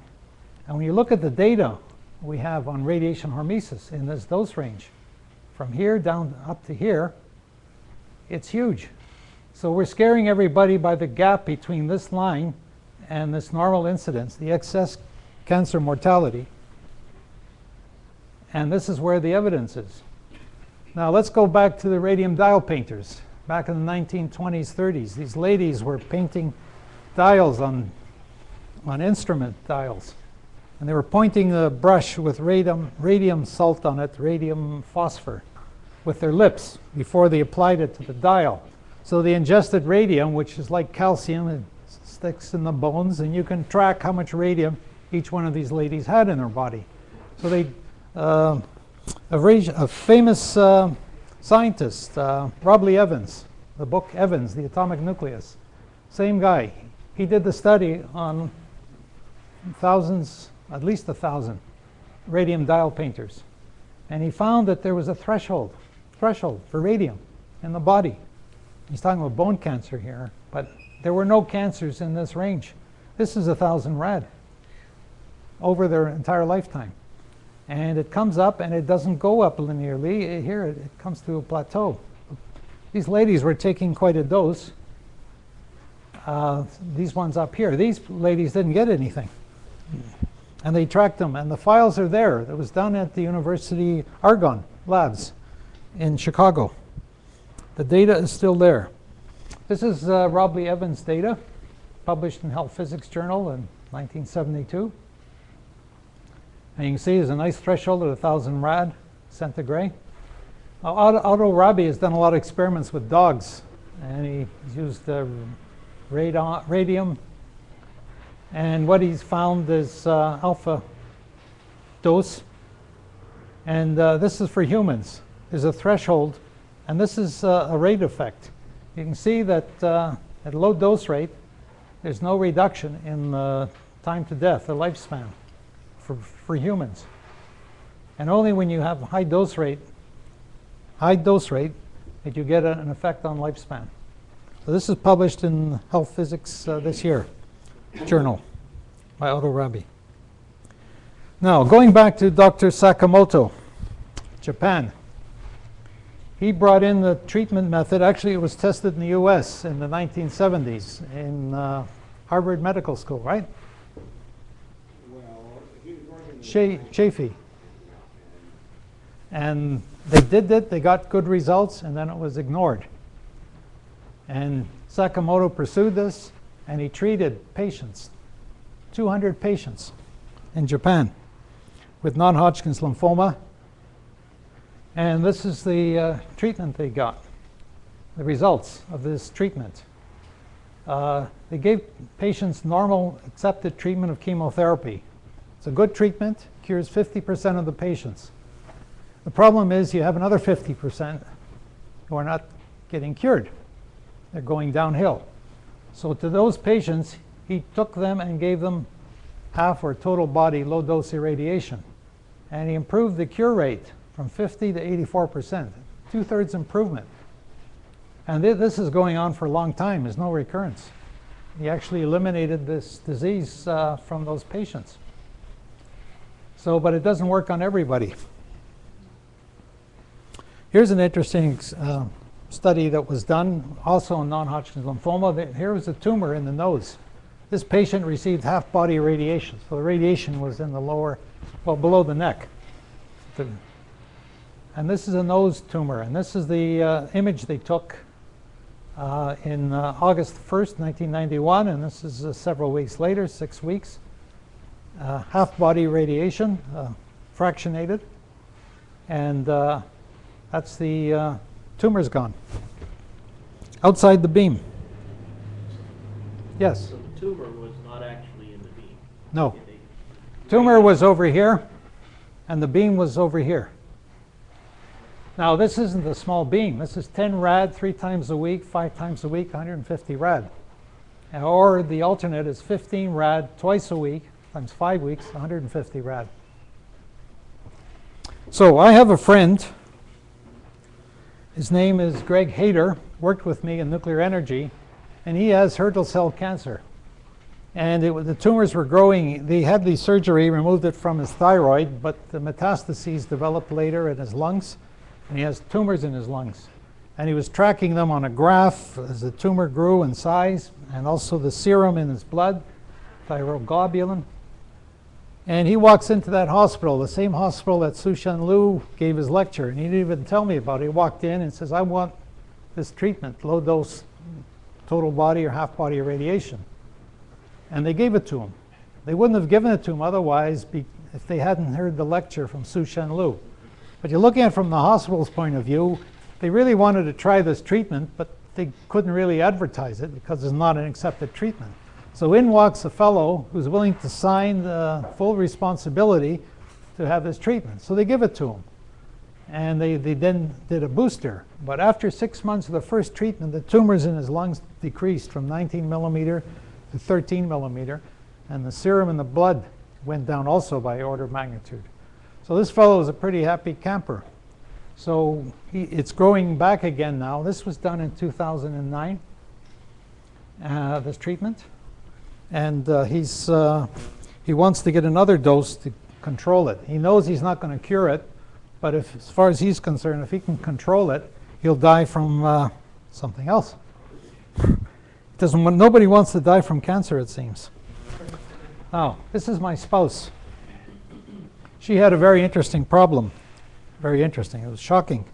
And when you look at the data we have on radiation hormesis in this dose range, from here down up to here, it's huge. So we're scaring everybody by the gap between this line and this normal incidence, the excess cancer mortality. And this is where the evidence is. Now let's go back to the radium dial painters. Back in the 1920s, 30s, these ladies were painting dials on instrument dials. And they were pointing the brush with radium salt on it, radium phosphor, with their lips before they applied it to the dial. So they ingested radium, which is like calcium. It sticks in the bones, and you can track how much radium each one of these ladies had in their body. So they, a famous scientist, Rob Lee Evans, the book Evans, The Atomic Nucleus, same guy. He did the study on thousands, at least 1,000 radium dial painters. And he found that there was a threshold for radium in the body. He's talking about bone cancer here, but there were no cancers in this range. This is 1,000 rad over their entire lifetime. And it comes up, and it doesn't go up linearly. Here it comes to a plateau. These ladies were taking quite a dose. These ones up here, these ladies didn't get anything. And they tracked them, and the files are there. It was done at the University Argonne Labs in Chicago. The data is still there. This is Rob Lee Evans' data, published in Health Physics Journal in 1972. And you can see there's a nice threshold at 1,000 rad centigrade. Otto Rabi has done a lot of experiments with dogs, and he's used radium. And what he's found is alpha dose. And this is for humans. There's a threshold, and this is a rate effect. You can see that at low dose rate, there's no reduction in time to death, the lifespan, for humans. And only when you have high dose rate, that you get an effect on lifespan. So this is published in Health Physics this year, journal by Otto Rabi. Now, going back to Dr. Sakamoto, Japan. He brought in the treatment method. Actually, it was tested in the US in the 1970s in Harvard Medical School, right? Well, he was working Chafee. And they did it, they got good results, and then it was ignored. And Sakamoto pursued this, and he treated patients, 200 patients in Japan with non-Hodgkin's lymphoma. And this is the treatment they got, the results of this treatment. They gave patients normal accepted treatment of chemotherapy. It's a good treatment, cures 50% of the patients. The problem is you have another 50% who are not getting cured. They're going downhill. So to those patients, he took them and gave them half or total body low dose irradiation. And he improved the cure rate from 50 to 84%, 2/3 improvement. And this is going on for a long time. There's no recurrence. He actually eliminated this disease from those patients. So, but it doesn't work on everybody. Here's an interesting study that was done also in non-Hodgkin's lymphoma. Here was a tumor in the nose. This patient received half-body irradiation. So the radiation was in the lower, well, below the neck. And this is a nose tumor. And this is the image they took in August 1st, 1991. And this is several weeks later, 6 weeks. Half-body radiation, fractionated. And that's the tumor's gone. Outside the beam. Yes? So the tumor was not actually in the beam? No. Tumor was over here, and the beam was over here. Now, this isn't a small beam. This is 10 rad 3 times a week, 5 times a week, 150 rad. Or the alternate is 15 rad twice a week, times 5 weeks, 150 rad. So I have a friend. His name is Greg Hayter, worked with me in nuclear energy, and he has Hürthle cell cancer. And the tumors were growing. They had the surgery, removed it from his thyroid, but the metastases developed later in his lungs, and he has tumors in his lungs. And he was tracking them on a graph as the tumor grew in size, and also the serum in his blood, thyroglobulin. And he walks into that hospital, the same hospital that Sushan Liu gave his lecture, and he didn't even tell me about it. He walked in and says, I want this treatment, low dose total body or half body irradiation. And they gave it to him. They wouldn't have given it to him otherwise if they hadn't heard the lecture from Sushan Liu. But you're looking at it from the hospital's point of view, they really wanted to try this treatment, but they couldn't really advertise it because it's not an accepted treatment. So in walks a fellow who's willing to sign the full responsibility to have this treatment. So they give it to him. And they then did a booster. But after 6 months of the first treatment, the tumors in his lungs decreased from 19 millimeter to 13 millimeter. And the serum in the blood went down also by order of magnitude. So this fellow is a pretty happy camper. So it's growing back again now. This was done in 2009, this treatment. And he wants to get another dose to control it. He knows he's not going to cure it, but as far as he's concerned, if he can control it, he'll die from something else. Nobody wants to die from cancer, it seems. Now, this is my spouse. She had a very interesting problem. Very interesting. It was shocking.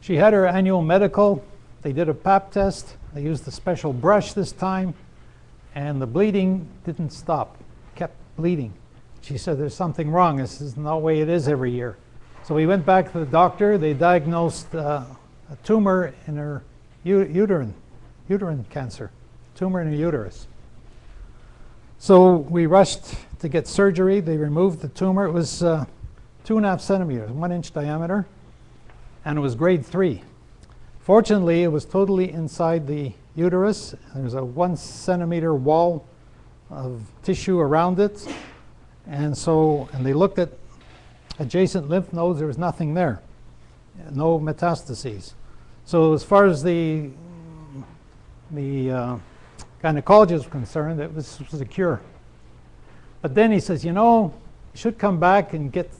She had her annual medical. They did a pap test. They used a special brush this time, and the bleeding didn't stop. Kept bleeding. She said, there's something wrong. This is not the way it is every year. So we went back to the doctor. They diagnosed a tumor in her uterine cancer, tumor in her uterus. So we rushed to get surgery. They removed the tumor. It was 2.5 centimeters, 1 inch diameter, and it was grade 3. Fortunately, it was totally inside the uterus. There's a 1 centimeter wall of tissue around it. And they looked at adjacent lymph nodes. There was nothing there, no metastases. So as far as the gynecologist was concerned, this was a cure. But then he says, you should come back and get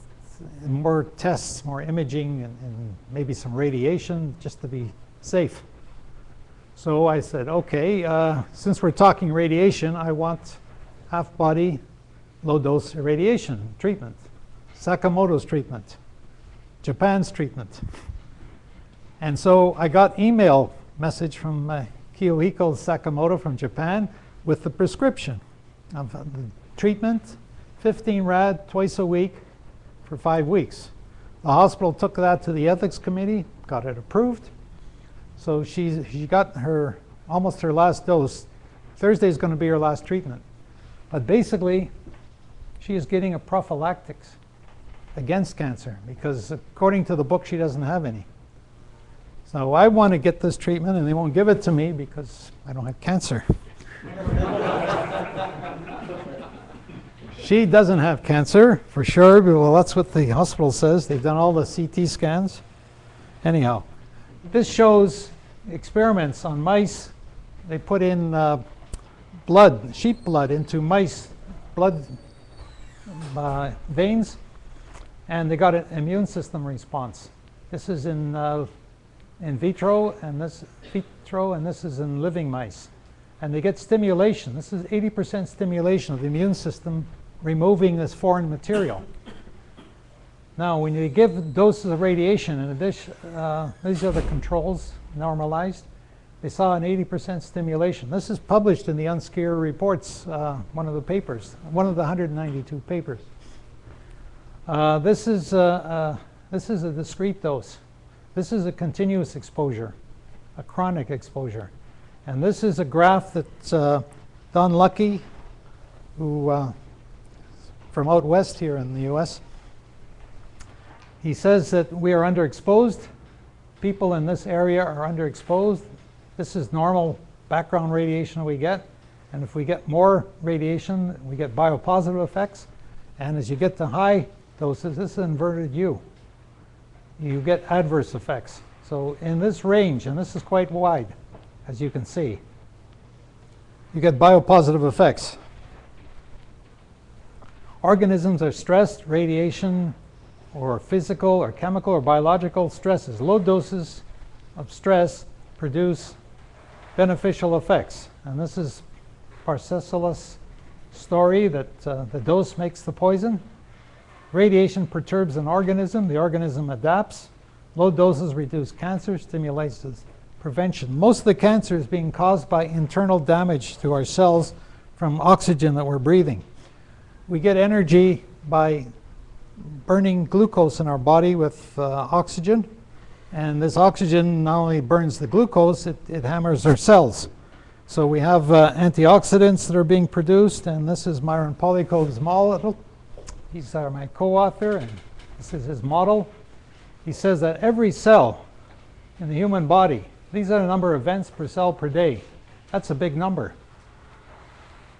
more tests, more imaging, and maybe some radiation just to be safe. So I said, okay, since we're talking radiation, I want half-body, low-dose irradiation treatment, Sakamoto's treatment, Japan's treatment. And so I got email message from Kiyohiko Sakamoto from Japan with the prescription of the treatment, 15 rad twice a week for 5 weeks. The hospital took that to the ethics committee, got it approved. So she got almost her last dose. Thursday is going to be her last treatment. But basically, she is getting a prophylactics against cancer because according to the book, she doesn't have any. So I want to get this treatment, and they won't give it to me because I don't have cancer. She doesn't have cancer, for sure. Well, that's what the hospital says. They've done all the CT scans. Anyhow, this shows experiments on mice. They put in blood, sheep blood, into mice blood veins, and they got an immune system response. This is in vitro, and this is in living mice. And they get stimulation. This is 80% stimulation of the immune system, removing this foreign material. Now, when you give doses of radiation, in addition, these are the controls normalized. They saw an 80% stimulation. This is published in the Unscare Reports, one of the papers, one of the 192 papers. This is a discrete dose. This is a continuous exposure, a chronic exposure. And this is a graph that Don Lucky, who from out west here in the US, he says that we are underexposed. People in this area are underexposed. This is normal background radiation we get. And if we get more radiation, we get biopositive effects. And as you get to high doses, this is inverted U. You get adverse effects. So in this range, and this is quite wide, as you can see, you get biopositive effects. Organisms are stressed, radiation or physical or chemical or biological stresses. Low doses of stress produce beneficial effects. And this is Paracelsus' story that the dose makes the poison. Radiation perturbs an organism. The organism adapts. Low doses reduce cancer, stimulates prevention. Most of the cancer is being caused by internal damage to our cells from oxygen that we're breathing. We get energy by burning glucose in our body with oxygen. And this oxygen not only burns the glucose, it hammers our cells. So we have antioxidants that are being produced. And this is Myron Polycomb's model. He's my co-author, and this is his model. He says that every cell in the human body, these are the number of events per cell per day. That's a big number.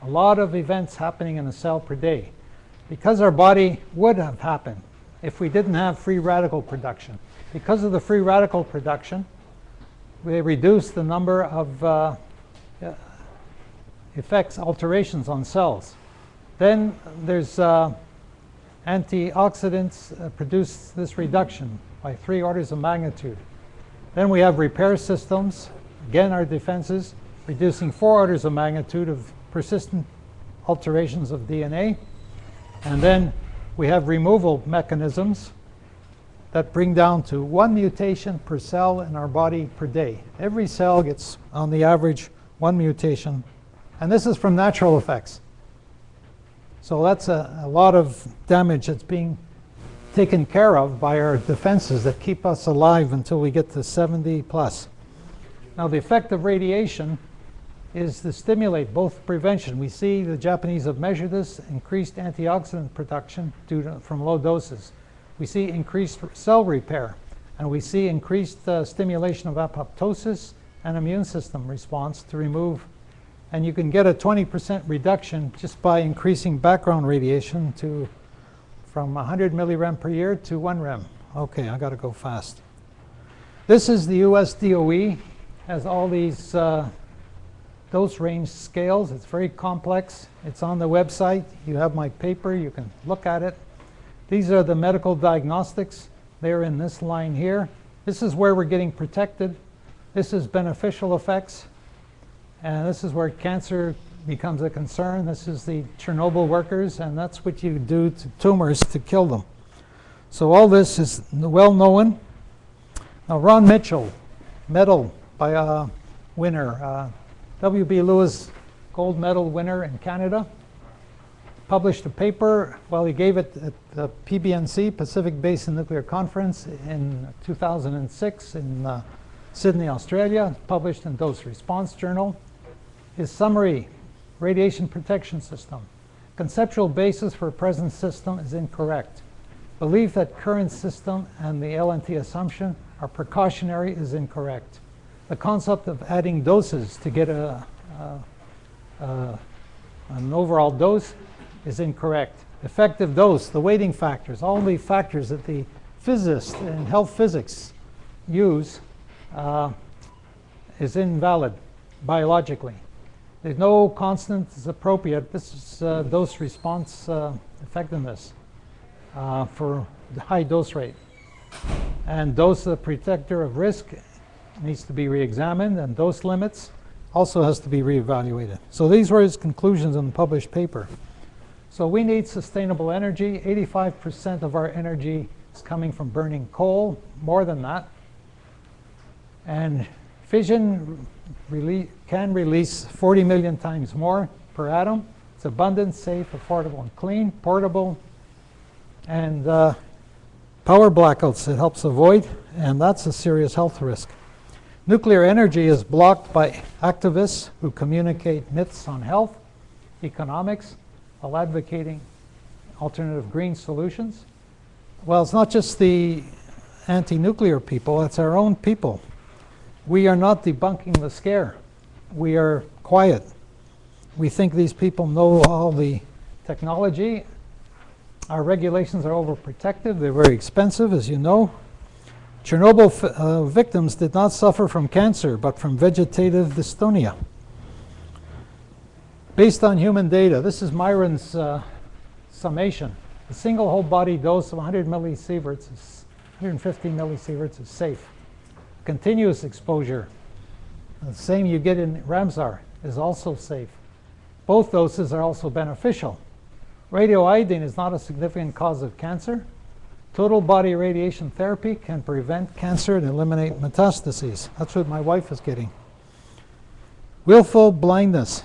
A lot of events happening in a cell per day. Because our body would have happened if we didn't have free radical production. Because of the free radical production, we reduce the number of effects, alterations on cells. Then there's antioxidants produce this reduction by 3 orders of magnitude. Then we have repair systems, again our defenses, reducing 4 orders of magnitude of persistent alterations of DNA. And then we have removal mechanisms that bring down to 1 mutation per cell in our body per day. Every cell gets, on the average, 1 mutation. And this is from natural effects. So that's a lot of damage that's being taken care of by our defenses that keep us alive until we get to 70 plus. Now, the effect of radiation is to stimulate both prevention. We see the Japanese have measured this, increased antioxidant production from low doses. We see increased cell repair, and we see increased stimulation of apoptosis and immune system response to remove. And you can get a 20% reduction just by increasing background radiation from 100 millirem per year to 1 rem. Okay, I got to go fast. This is the US DOE, has all these dose range scales. It's very complex. It's on the website. You have my paper. You can look at it. These are the medical diagnostics. They're in this line here. This is where we're getting protected. This is beneficial effects. And this is where cancer becomes a concern. This is the Chernobyl workers, and that's what you do to tumors to kill them. So all this is well known. Now, Ron Mitchell, medal winner, W.B. Lewis gold medal winner in Canada, published a paper, well, he gave it at the PBNC, Pacific Basin Nuclear Conference, in 2006 in Sydney, Australia, published in Dose Response Journal. His summary: radiation protection system. Conceptual basis for present system is incorrect. Belief that current system and the LNT assumption are precautionary is incorrect. The concept of adding doses to get an overall dose is incorrect. Effective dose, the weighting factors, all the factors that the physicists in health physics use is invalid biologically. There's no constant is appropriate. This is dose response effectiveness for the high dose rate. And dose of the protector of risk needs to be re-examined, and dose limits also has to be re-evaluated. So these were his conclusions in the published paper. So we need sustainable energy. 85% of our energy is coming from burning coal, more than that. And fission can release 40 million times more per atom. It's abundant, safe, affordable, and clean, portable. And power blackouts it helps avoid, and that's a serious health risk. Nuclear energy is blocked by activists who communicate myths on health, economics, while advocating alternative green solutions. Well, it's not just the anti-nuclear people, it's our own people. We are not debunking the scare. We are quiet. We think these people know all the technology. Our regulations are overprotective. They're very expensive, as you know. Chernobyl victims did not suffer from cancer, but from vegetative dystonia. Based on human data, this is Myron's summation. A single whole body dose of 100 millisieverts, 150 millisieverts is safe. Continuous exposure, the same you get in Ramsar, is also safe. Both doses are also beneficial. Radioiodine is not a significant cause of cancer. Total body radiation therapy can prevent cancer and eliminate metastases. That's what my wife is getting. Willful blindness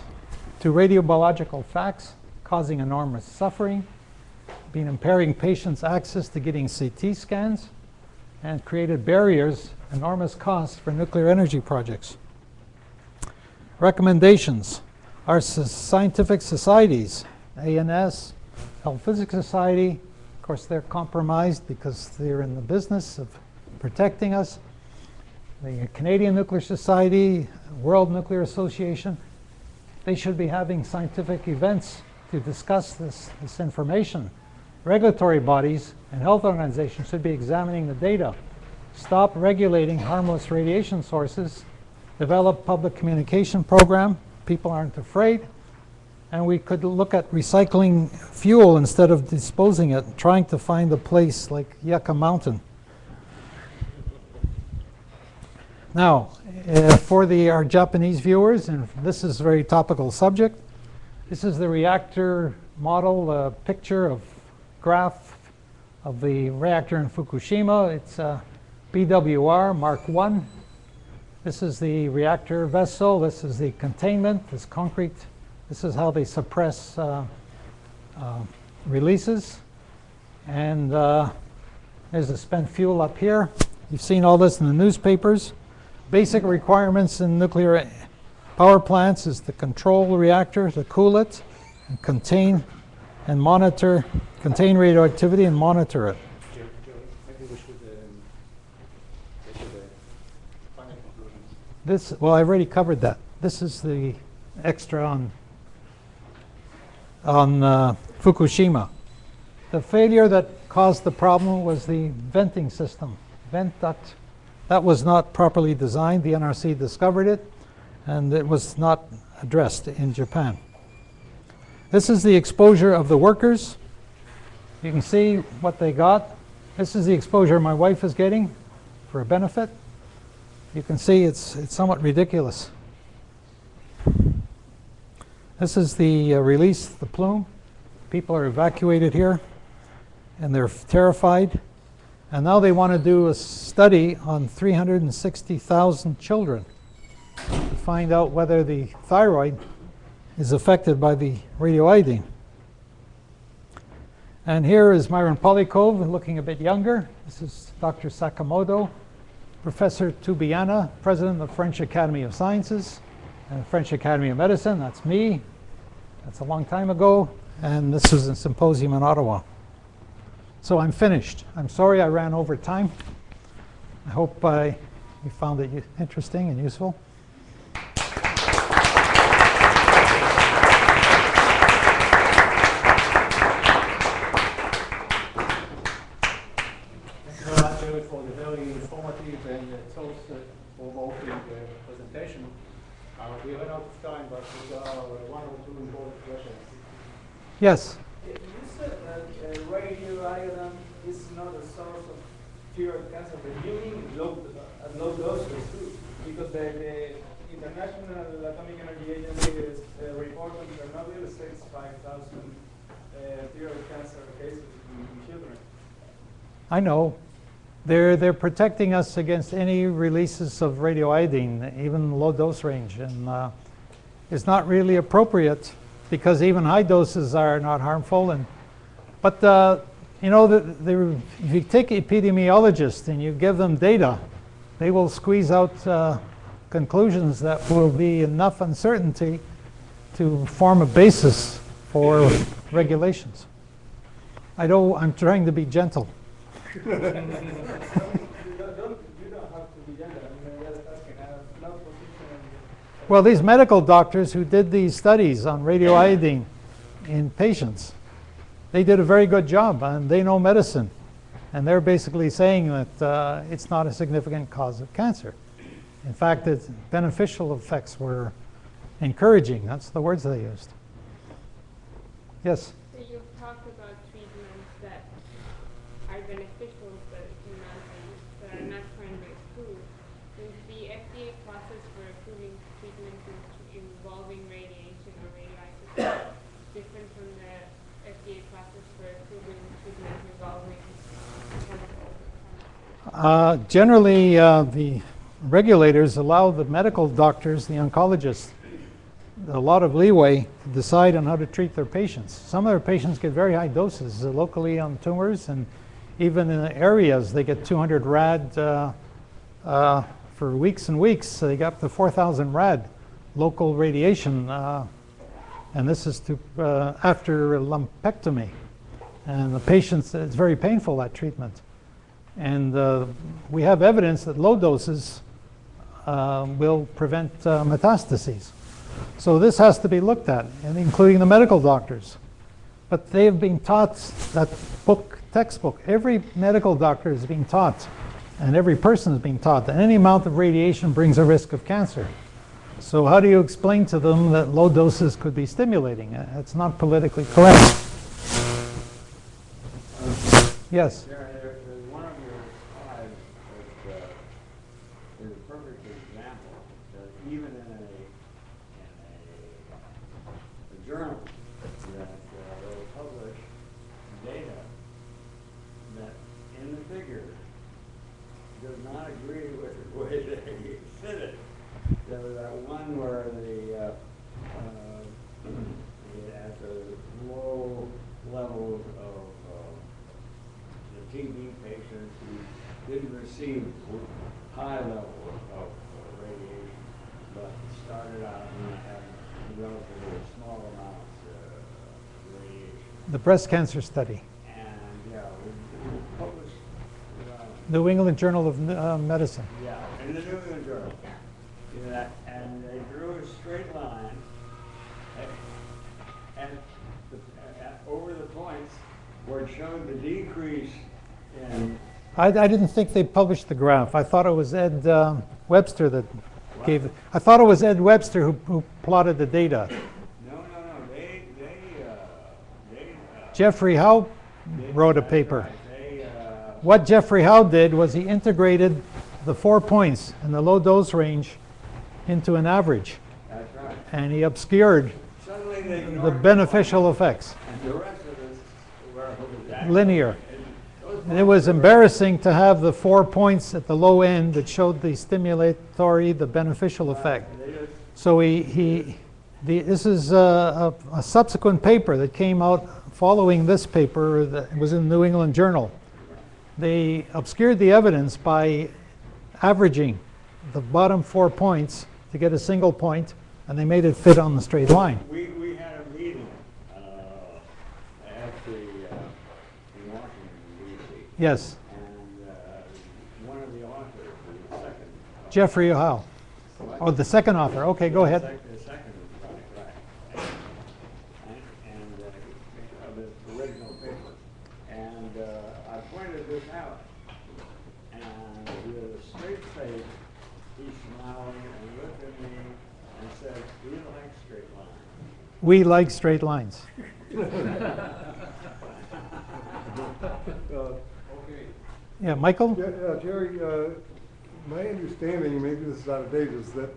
to radiobiological facts, causing enormous suffering, been impairing patients' access to getting CT scans, and created barriers, enormous costs for nuclear energy projects. Recommendations. Our scientific societies, ANS, Health Physics Society, of course they're compromised because they're in the business of protecting us. The Canadian Nuclear Society, World Nuclear Association, they should be having scientific events to discuss this information. Regulatory bodies and health organizations should be examining the data. Stop regulating harmless radiation sources. Develop public communication program. People aren't afraid. And we could look at recycling fuel instead of disposing it, trying to find a place like Yucca Mountain. Now, for our Japanese viewers, and this is a very topical subject, this is the reactor model picture of graph of the reactor in Fukushima. It's BWR Mark I. This is the reactor vessel. This is the containment, this concrete. This is how they suppress releases. And there's the spent fuel up here. You've seen all this in the newspapers. Basic requirements in nuclear power plants is to control the reactor, to cool it, and contain and monitor, contain radioactivity and monitor it. Maybe we should get to the final conclusions. This, well, I've already covered that. This is the extra on Fukushima. The failure that caused the problem was the venting system, vent duct. That was not properly designed. The NRC discovered it, and it was not addressed in Japan. This is the exposure of the workers. You can see what they got. This is the exposure my wife is getting for a benefit. You can see it's somewhat ridiculous. This is the release, the plume. People are evacuated here, and they're terrified. And now they want to do a study on 360,000 children to find out whether the thyroid is affected by the radioiodine. And here is Myron Polycomb, looking a bit younger. This is Dr. Sakamoto, Professor Tubiana, President of the French Academy of Sciences and the French Academy of Medicine. That's me. That's a long time ago. And this is a symposium in Ottawa. So I'm finished. I'm sorry I ran over time. I hope you found it interesting and useful. Thanks very much, David, for the very informative and thought-provoking presentation. We ran out of time, but there are one or two important questions. Yes. You said that radioiodine is not a source of thyroid cancer, but you mean at low doses too, because the International Atomic Energy Agency is reporting Chernobyl 65,000 thyroid cancer cases in children. I know. They're protecting us against any releases of radioiodine, even low dose range, and it's not really appropriate because even high doses are not harmful. But you know, if you take epidemiologists and you give them data, they will squeeze out conclusions that will be enough uncertainty to form a basis for regulations. I'm trying to be gentle. You don't have to be gentle. I mean, that's asking. I have no position. Well, these medical doctors who did these studies on radioiodine in patients, they did a very good job, and they know medicine. And they're basically saying that it's not a significant cause of cancer. In fact, its beneficial effects were encouraging. That's the words they used. Yes? So you've talked about treatments that are beneficial but are not currently approved. Is the FDA process for approving treatments involving radiation or radioactive different from the FDA process for approving treatments involving chemicals? Generally, the regulators allow the medical doctors, the oncologists, a lot of leeway to decide on how to treat their patients. Some of their patients get very high doses locally on tumors, and even in the areas they get 200 rad for weeks and weeks. So they get up to 4,000 rad local radiation, and this is after lumpectomy. And the patients, it's very painful, that treatment. And we have evidence that low doses will prevent metastases. So this has to be looked at, and including the medical doctors. But they have been taught that textbook. Every medical doctor is being taught, and every person is being taught that any amount of radiation brings a risk of cancer. So how do you explain to them that low doses could be stimulating? It's not politically correct. Yes? There's one of your slides that is a perfect example that even in a journal that will publish data TB patients who didn't receive high levels of radiation, but started out and had relatively small amounts of radiation. The breast cancer study, And yeah, we published, New England Journal of Medicine. yeah, in the New England Journal. Yeah, and they drew a straight line and over the points where it showed the decrease in. I didn't think they published the graph. I thought it was Ed Webster that gave it. I thought it was Ed Webster who plotted the data. No. Jeffrey Howe wrote a paper. Right. What Jeffrey Howe did was he integrated the 4 points in the low dose range into an average, That's right. and he obscured Suddenly they the ignored beneficial effects, and the rest of this were exactly linear. And it was embarrassing to have the 4 points at the low end that showed the stimulatory, the beneficial effect. So this is a subsequent paper that came out following this paper that was in the New England Journal. They obscured the evidence by averaging the bottom 4 points to get a single point, and they made it fit on the straight line. We had a meeting actually in Washington, D.C. Yes, And one of the authors, the second. Jeffrey Howe. Oh, the second author. Okay, go ahead. The second, right. And of the original paper. And I pointed this out. And with a straight face, he smiled and looked at me and said, "Do you like straight lines?" We like straight lines. Okay. Yeah, Michael? Jerry, my understanding, maybe this is out of date, is that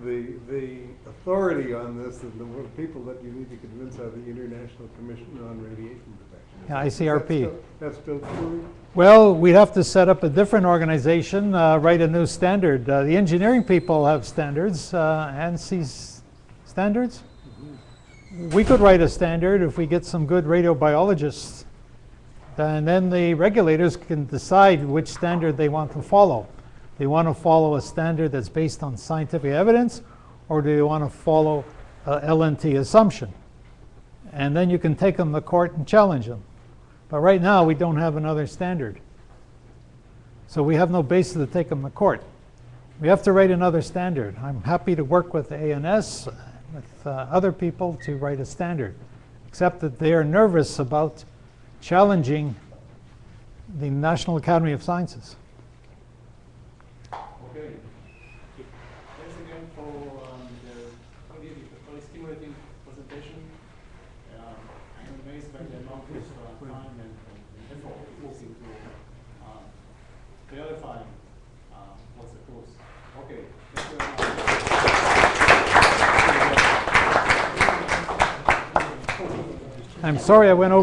the authority on this and the people that you need to convince are the International Commission on Radiation Protection. Yeah, ICRP. That's still true? Well, we'd have to set up a different organization, write a new standard. The engineering people have standards, ANSI standards. We could write a standard if we get some good radiobiologists. And then the regulators can decide which standard they want to follow. Do you want to follow a standard that's based on scientific evidence, or do you want to follow LNT assumption? And then you can take them to court and challenge them. But right now, we don't have another standard. So we have no basis to take them to court. We have to write another standard. I'm happy to work with the ANS, with other people to write a standard, except that they are nervous about challenging the National Academy of Sciences. Okay. Thanks again for the very stimulating presentation. I'm amazed by the amount of time and effort it goes into verifying what's the cause. Okay. Thank you very much. I'm sorry I went over